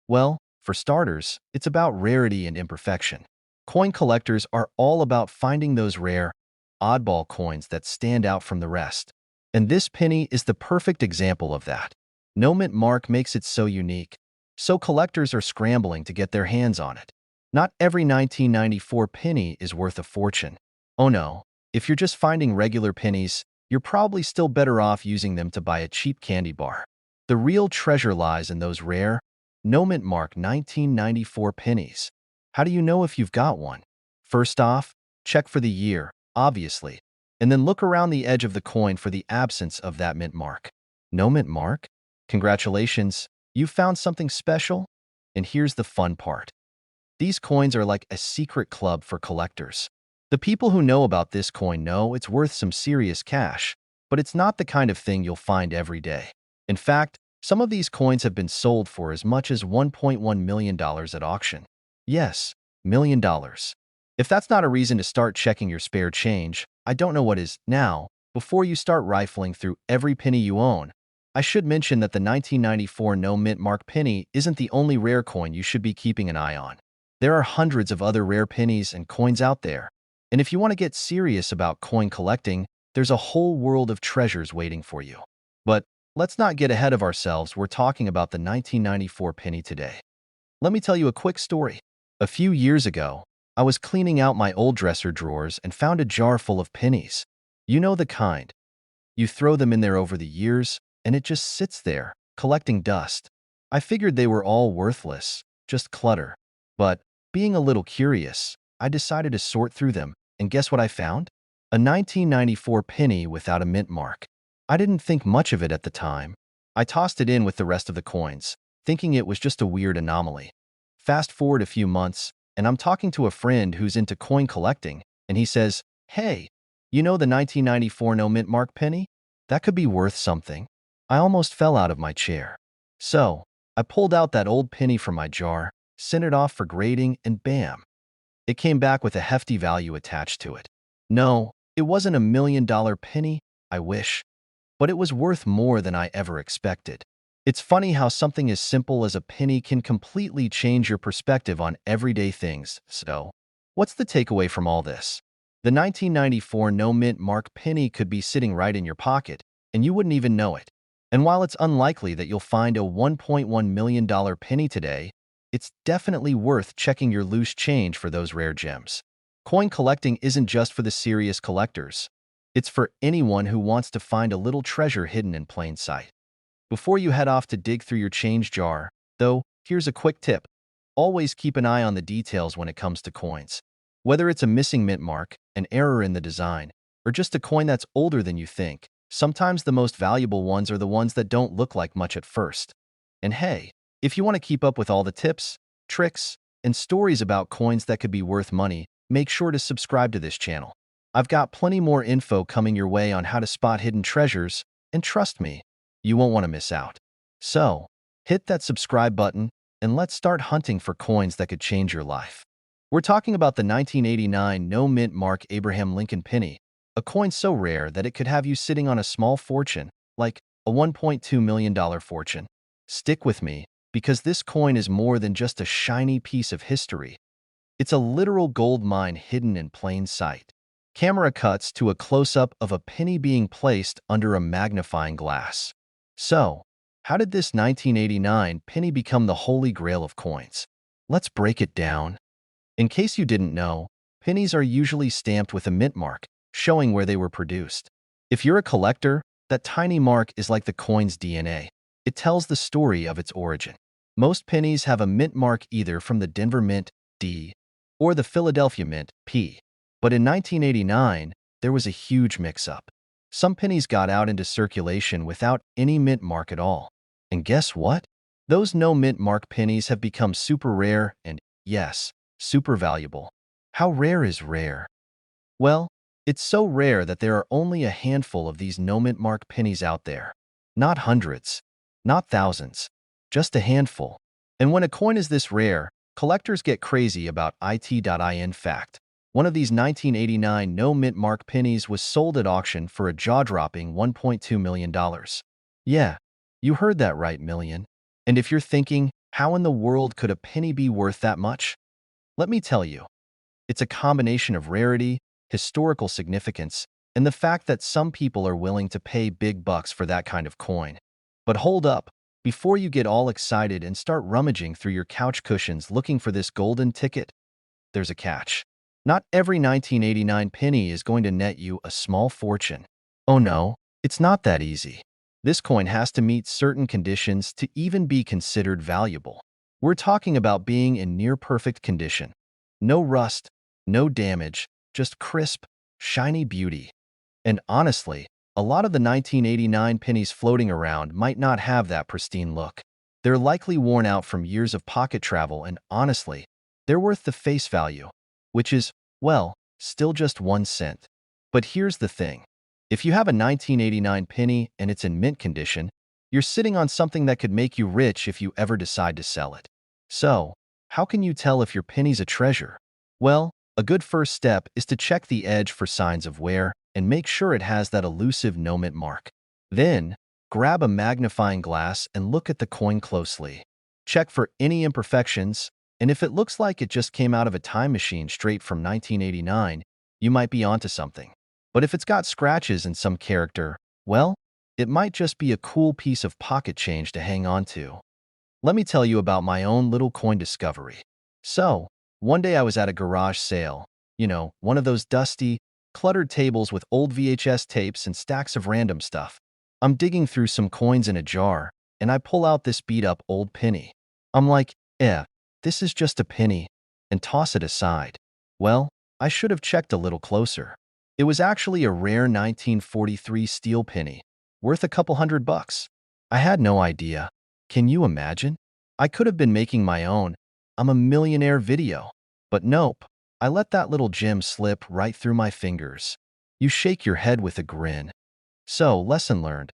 Well, for starters, it's about rarity and imperfection. Coin collectors are all about finding those rare, oddball coins that stand out from the rest. And this penny is the perfect example of that. No mint mark makes it so unique, so collectors are scrambling to get their hands on it. Not every 1994 penny is worth a fortune. Oh no, if you're just finding regular pennies, you're probably still better off using them to buy a cheap candy bar. The real treasure lies in those rare, no mint mark 1994 pennies. How do you know if you've got one? First off, check for the year, obviously, and then look around the edge of the coin for the absence of that mint mark. No mint mark? Congratulations, you found something special? And here's the fun part. These coins are like a secret club for collectors. The people who know about this coin know it's worth some serious cash, but it's not the kind of thing you'll find every day. In fact, some of these coins have been sold for as much as $1.1 million at auction. Yes, $1 million. If that's not a reason to start checking your spare change, I don't know what is. Now, before you start rifling through every penny you own, I should mention that the 1994 no mint mark penny isn't the only rare coin you should be keeping an eye on. There are hundreds of other rare pennies and coins out there. And if you want to get serious about coin collecting, there's a whole world of treasures waiting for you. But let's not get ahead of ourselves. We're talking about the 1994 penny today. Let me tell you a quick story. A few years ago, I was cleaning out my old dresser drawers and found a jar full of pennies. You know the kind. You throw them in there over the years, and it just sits there, collecting dust. I figured they were all worthless, just clutter. But being a little curious, I decided to sort through them, and guess what I found? A 1994 penny without a mint mark. I didn't think much of it at the time. I tossed it in with the rest of the coins, thinking it was just a weird anomaly. Fast forward a few months, and I'm talking to a friend who's into coin collecting, and he says, "Hey, you know the 1994 no mint mark penny? That could be worth something." I almost fell out of my chair. So, I pulled out that old penny from my jar, sent it off for grading, and bam! It came back with a hefty value attached to it. No, it wasn't $1 million penny, I wish, but it was worth more than I ever expected. It's funny how something as simple as a penny can completely change your perspective on everyday things. So, what's the takeaway from all this? The 1994 no mint mark penny could be sitting right in your pocket, and you wouldn't even know it. And while it's unlikely that you'll find a $1.1 million penny today, it's definitely worth checking your loose change for those rare gems. Coin collecting isn't just for the serious collectors. It's for anyone who wants to find a little treasure hidden in plain sight. Before you head off to dig through your change jar, though, here's a quick tip. Always keep an eye on the details when it comes to coins. Whether it's a missing mint mark, an error in the design, or just a coin that's older than you think, sometimes the most valuable ones are the ones that don't look like much at first. And hey, if you want to keep up with all the tips, tricks, and stories about coins that could be worth money, make sure to subscribe to this channel. I've got plenty more info coming your way on how to spot hidden treasures, and trust me, you won't want to miss out. So, hit that subscribe button, and let's start hunting for coins that could change your life. We're talking about the 1989 no mint mark Abraham Lincoln penny, a coin so rare that it could have you sitting on a small fortune, like a $1.2 million fortune. Stick with me, because this coin is more than just a shiny piece of history. It's a literal gold mine hidden in plain sight. Camera cuts to a close-up of a penny being placed under a magnifying glass. So, how did this 1989 penny become the holy grail of coins? Let's break it down. In case you didn't know, pennies are usually stamped with a mint mark, showing where they were produced. If you're a collector, that tiny mark is like the coin's DNA. It tells the story of its origin. Most pennies have a mint mark either from the Denver Mint, D, or the Philadelphia Mint, P. But in 1989, there was a huge mix-up. Some pennies got out into circulation without any mint mark at all. And guess what? Those no mint mark pennies have become super rare and, yes, super valuable. How rare is rare? Well, it's so rare that there are only a handful of these no mint mark pennies out there. Not hundreds, not thousands, just a handful. And when a coin is this rare, collectors get crazy about it.in fact. One of these 1989 no mint mark pennies was sold at auction for a jaw-dropping $1.2 million. Yeah, you heard that right, million. And if you're thinking, how in the world could a penny be worth that much? Let me tell you. It's a combination of rarity, historical significance, and the fact that some people are willing to pay big bucks for that kind of coin. But hold up, before you get all excited and start rummaging through your couch cushions looking for this golden ticket, there's a catch. Not every 1989 penny is going to net you a small fortune. Oh no, it's not that easy. This coin has to meet certain conditions to even be considered valuable. We're talking about being in near-perfect condition, No rust, no damage, just crisp, shiny beauty. And honestly, a lot of the 1989 pennies floating around might not have that pristine look. They're likely worn out from years of pocket travel, and honestly, they're worth the face value, which is, well, still just 1 cent. But here's the thing. If you have a 1989 penny and it's in mint condition, you're sitting on something that could make you rich if you ever decide to sell it. So, how can you tell if your penny's a treasure? Well, a good first step is to check the edge for signs of wear and make sure it has that elusive no mint mark. Then, grab a magnifying glass and look at the coin closely. Check for any imperfections, and if it looks like it just came out of a time machine straight from 1989, you might be onto something. But if it's got scratches and some character, well, it might just be a cool piece of pocket change to hang on to. Let me tell you about my own little coin discovery. So, one day I was at a garage sale, one of those dusty, cluttered tables with old VHS tapes and stacks of random stuff. I'm digging through some coins in a jar, and I pull out this beat-up old penny. I'm like, this is just a penny, and toss it aside. Well, I should have checked a little closer. It was actually a rare 1943 steel penny, worth a couple $100. I had no idea. Can you imagine? I could have been making my own "I'm a millionaire" video. But nope, I let that little gem slip right through my fingers. You shake your head with a grin. So, lesson learned.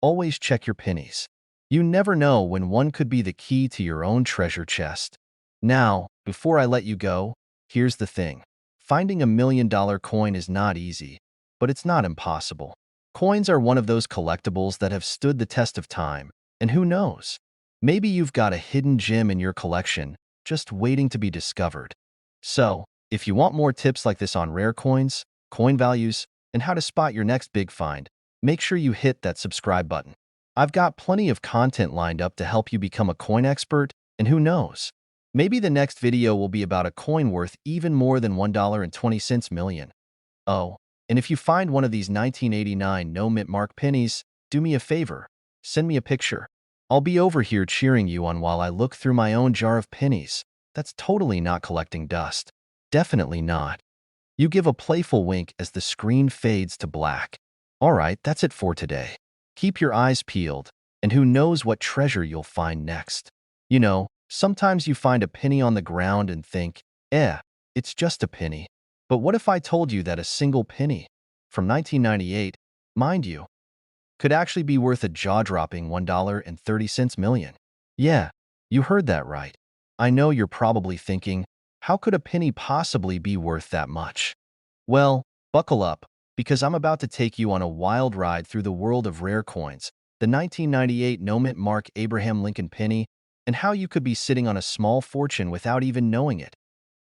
Always check your pennies. You never know when one could be the key to your own treasure chest. Now, before I let you go, here's the thing. Finding $1 million coin is not easy, but it's not impossible. Coins are one of those collectibles that have stood the test of time, and who knows? Maybe you've got a hidden gem in your collection, just waiting to be discovered. So, if you want more tips like this on rare coins, coin values, and how to spot your next big find, make sure you hit that subscribe button. I've got plenty of content lined up to help you become a coin expert, and who knows? Maybe the next video will be about a coin worth even more than $1.20 million. Oh, and if you find one of these 1989 no mint mark pennies, do me a favor. Send me a picture. I'll be over here cheering you on while I look through my own jar of pennies. That's totally not collecting dust. Definitely not. You give a playful wink as the screen fades to black. All right, that's it for today. Keep your eyes peeled, and who knows what treasure you'll find next. Sometimes you find a penny on the ground and think, it's just a penny. But what if I told you that a single penny from 1998, mind you, could actually be worth a jaw-dropping $1.30 million? Yeah, you heard that right. I know you're probably thinking, how could a penny possibly be worth that much? Well, buckle up, because I'm about to take you on a wild ride through the world of rare coins, the 1998 no mint mark Abraham Lincoln penny, and how you could be sitting on a small fortune without even knowing it.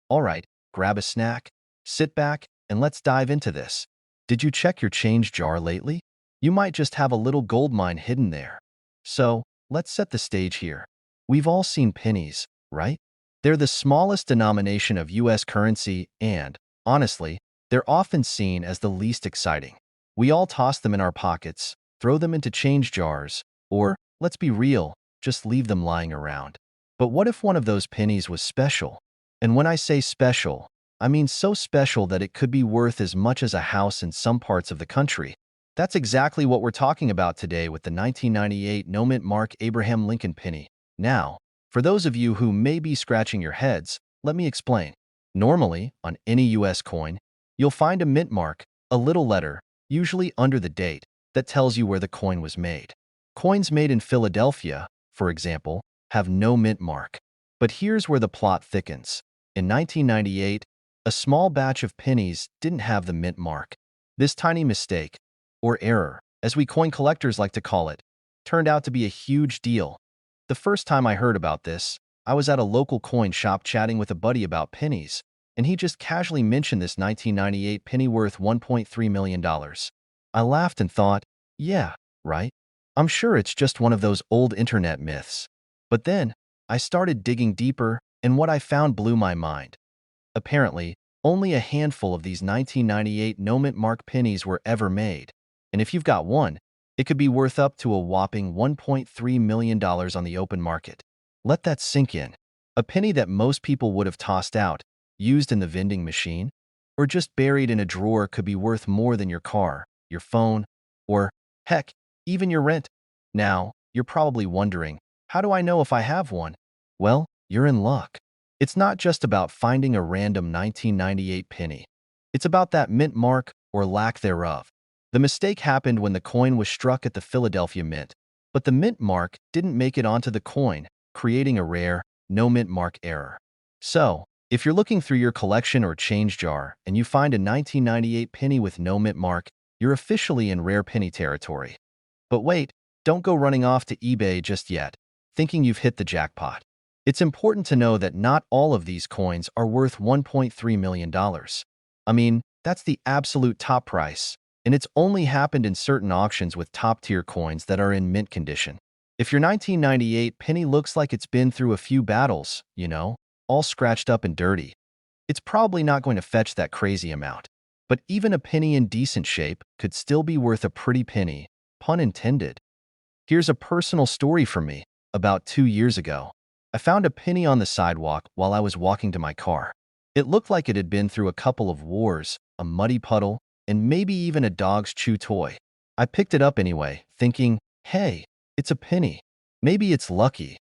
All right, grab a snack, sit back, and let's dive into this. Did you check your change jar lately? You might just have a little gold mine hidden there. So, let's set the stage here. We've all seen pennies, right? They're the smallest denomination of US currency and, honestly, they're often seen as the least exciting. We all toss them in our pockets, throw them into change jars, or, let's be real, just leave them lying around. But what if one of those pennies was special? And when I say special, I mean so special that it could be worth as much as a house in some parts of the country. That's exactly what we're talking about today with the 1998 no mint mark Abraham Lincoln penny. Now, for those of you who may be scratching your heads, let me explain. Normally, on any US coin, you'll find a mint mark, a little letter, usually under the date, that tells you where the coin was made. Coins made in Philadelphia, for example, have no mint mark. But here's where the plot thickens. In 1998, a small batch of pennies didn't have the mint mark. This tiny mistake, or error, as we coin collectors like to call it, turned out to be a huge deal. The first time I heard about this, I was at a local coin shop chatting with a buddy about pennies, and he just casually mentioned this 1998 penny worth $1.3 million. I laughed and thought, yeah, right? I'm sure it's just one of those old internet myths. But then, I started digging deeper, and what I found blew my mind. Apparently, only a handful of these 1998 no mint mark pennies were ever made. And if you've got one, it could be worth up to a whopping $1.3 million on the open market. Let that sink in. A penny that most people would have tossed out used in the vending machine, or just buried in a drawer could be worth more than your car, your phone, or, heck, even your rent. Now, you're probably wondering, how do I know if I have one? Well, you're in luck. It's not just about finding a random 1998 penny. It's about that mint mark or lack thereof. The mistake happened when the coin was struck at the Philadelphia Mint, but the mint mark didn't make it onto the coin, creating a rare, no mint mark error. So, if you're looking through your collection or change jar and you find a 1998 penny with no mint mark, you're officially in rare penny territory. But wait, don't go running off to eBay just yet, thinking you've hit the jackpot. It's important to know that not all of these coins are worth $1.3 million. I mean, that's the absolute top price, and it's only happened in certain auctions with top-tier coins that are in mint condition. If your 1998 penny looks like it's been through a few battles, all scratched up and dirty, it's probably not going to fetch that crazy amount. But even a penny in decent shape could still be worth a pretty penny, pun intended. Here's a personal story from me. About 2 years ago, I found a penny on the sidewalk while I was walking to my car. It looked like it had been through a couple of wars, a muddy puddle, and maybe even a dog's chew toy. I picked it up anyway, thinking, hey, it's a penny. Maybe it's lucky.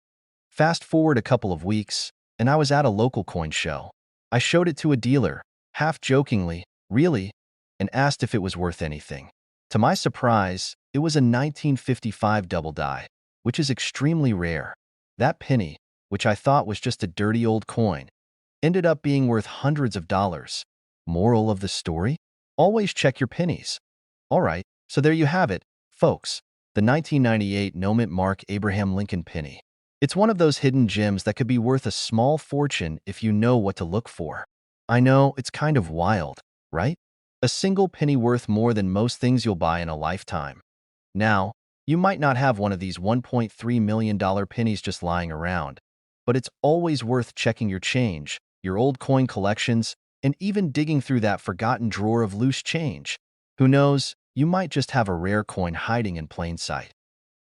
Fast forward a couple of weeks, and I was at a local coin show. I showed it to a dealer, half jokingly, really, and asked if it was worth anything. To my surprise, it was a 1955 double die, which is extremely rare. That penny, which I thought was just a dirty old coin, ended up being worth hundreds of dollars. Moral of the story? Always check your pennies. Alright, so there you have it, folks. The 1998 no mint mark Abraham Lincoln penny. It's one of those hidden gems that could be worth a small fortune if you know what to look for. I know, it's kind of wild, right? A single penny worth more than most things you'll buy in a lifetime. Now, you might not have one of these $1.3 million pennies just lying around, but it's always worth checking your change, your old coin collections, and even digging through that forgotten drawer of loose change. Who knows, you might just have a rare coin hiding in plain sight.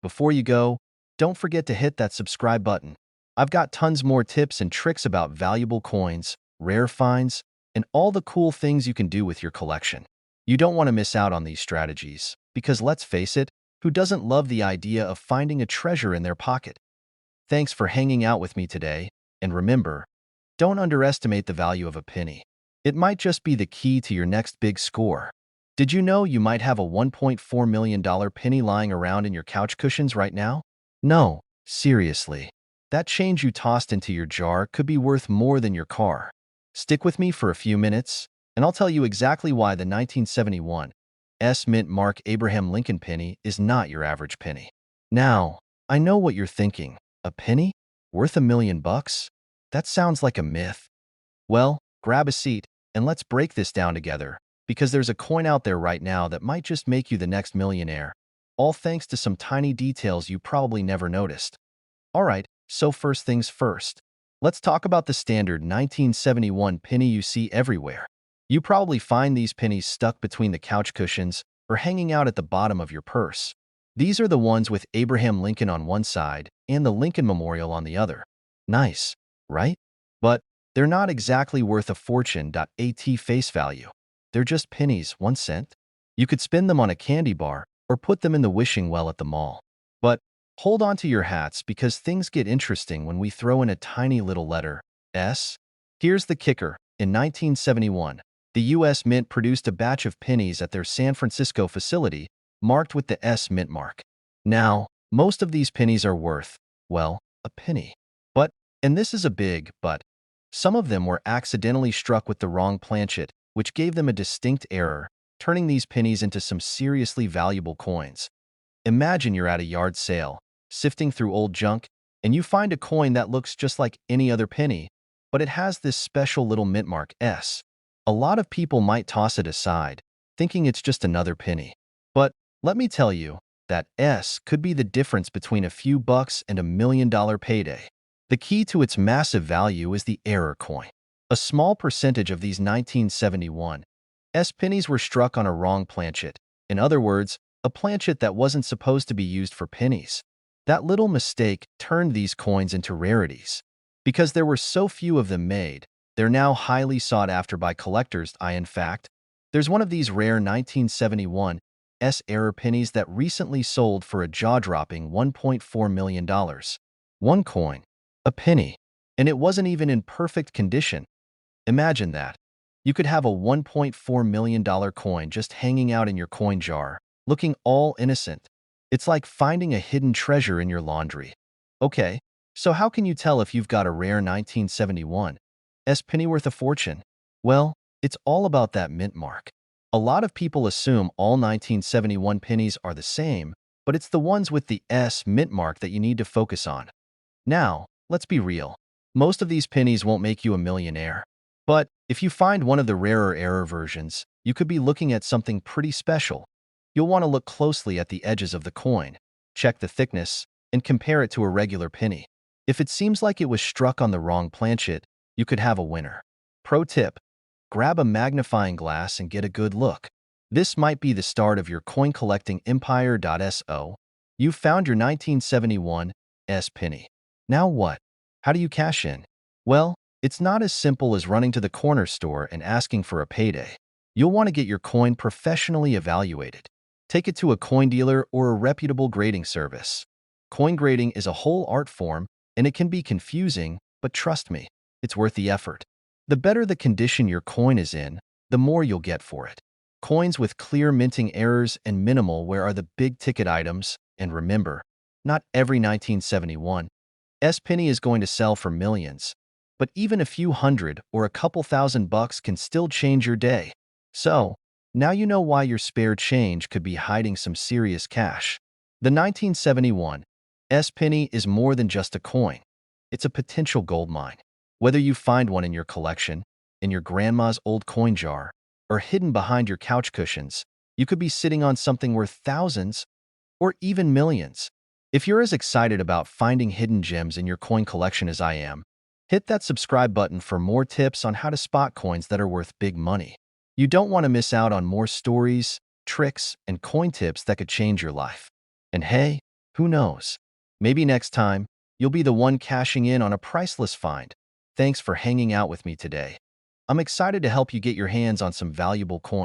Before you go, don't forget to hit that subscribe button. I've got tons more tips and tricks about valuable coins, rare finds, and all the cool things you can do with your collection. You don't want to miss out on these strategies, because let's face it, who doesn't love the idea of finding a treasure in their pocket? Thanks for hanging out with me today, and remember, don't underestimate the value of a penny. It might just be the key to your next big score. Did you know you might have a $1.4 million penny lying around in your couch cushions right now? No, seriously. That change you tossed into your jar could be worth more than your car. Stick with me for a few minutes, and I'll tell you exactly why the 1971 mint mark Abraham Lincoln penny is not your average penny. Now, I know what you're thinking. A penny? Worth $1 million? That sounds like a myth. Well, grab a seat, and let's break this down together, because there's a coin out there right now that might just make you the next millionaire, all thanks to some tiny details you probably never noticed. Alright, so first things first. Let's talk about the standard 1971 penny you see everywhere. You probably find these pennies stuck between the couch cushions or hanging out at the bottom of your purse. These are the ones with Abraham Lincoln on one side and the Lincoln Memorial on the other. Nice, right? But they're not exactly worth a fortune. At face value. They're just pennies, 1 cent. You could spend them on a candy bar or put them in the wishing well at the mall. But hold on to your hats because things get interesting when we throw in a tiny little letter, S. Here's the kicker. In 1971, the U.S. Mint produced a batch of pennies at their San Francisco facility marked with the S mint mark. Now, most of these pennies are worth, well, a penny. But, and this is a big but, some of them were accidentally struck with the wrong planchet, which gave them a distinct error, turning these pennies into some seriously valuable coins. Imagine you're at a yard sale, sifting through old junk, and you find a coin that looks just like any other penny, but it has this special little mint mark S. A lot of people might toss it aside, thinking it's just another penny. But let me tell you, that S could be the difference between a few bucks and $1 million payday. The key to its massive value is the error coin. A small percentage of these 1971 S pennies were struck on a wrong planchet. In other words, a planchet that wasn't supposed to be used for pennies. That little mistake turned these coins into rarities. Because there were so few of them made, They're now highly sought after by collectors. In fact, there's one of these rare 1971 error pennies that recently sold for a jaw-dropping $1.4 million. One coin, a penny, and it wasn't even in perfect condition. Imagine that. You could have a $1.4 million coin just hanging out in your coin jar, looking all innocent. It's like finding a hidden treasure in your laundry. Okay, so how can you tell if you've got a rare 1971 penny worth a fortune? Well, it's all about that mint mark. A lot of people assume all 1971 pennies are the same, but it's the ones with the S mint mark that you need to focus on. Now, let's be real. Most of these pennies won't make you a millionaire. But if you find one of the rarer error versions, you could be looking at something pretty special. You'll want to look closely at the edges of the coin, check the thickness, and compare it to a regular penny. If it seems like it was struck on the wrong planchet, you could have a winner. Pro tip: grab a magnifying glass and get a good look. This might be the start of your coin collecting empire. So, you've found your 1971 penny. Now what? How do you cash in? Well, it's not as simple as running to the corner store and asking for a payday. You'll want to get your coin professionally evaluated. Take it to a coin dealer or a reputable grading service. Coin grading is a whole art form, and it can be confusing, but trust me, it's worth the effort. The better the condition your coin is in, the more you'll get for it. Coins with clear minting errors and minimal wear are the big-ticket items, and remember, not every 1971 penny is going to sell for millions, but even a few hundred or a couple $1,000 can still change your day. So, now you know why your spare change could be hiding some serious cash. The 1971 penny is more than just a coin. It's a potential gold mine. Whether you find one in your collection, in your grandma's old coin jar, or hidden behind your couch cushions, you could be sitting on something worth thousands or even millions. If you're as excited about finding hidden gems in your coin collection as I am, hit that subscribe button for more tips on how to spot coins that are worth big money. You don't want to miss out on more stories, tricks, and coin tips that could change your life. And hey, who knows? Maybe next time, you'll be the one cashing in on a priceless find. Thanks for hanging out with me today. I'm excited to help you get your hands on some valuable coins.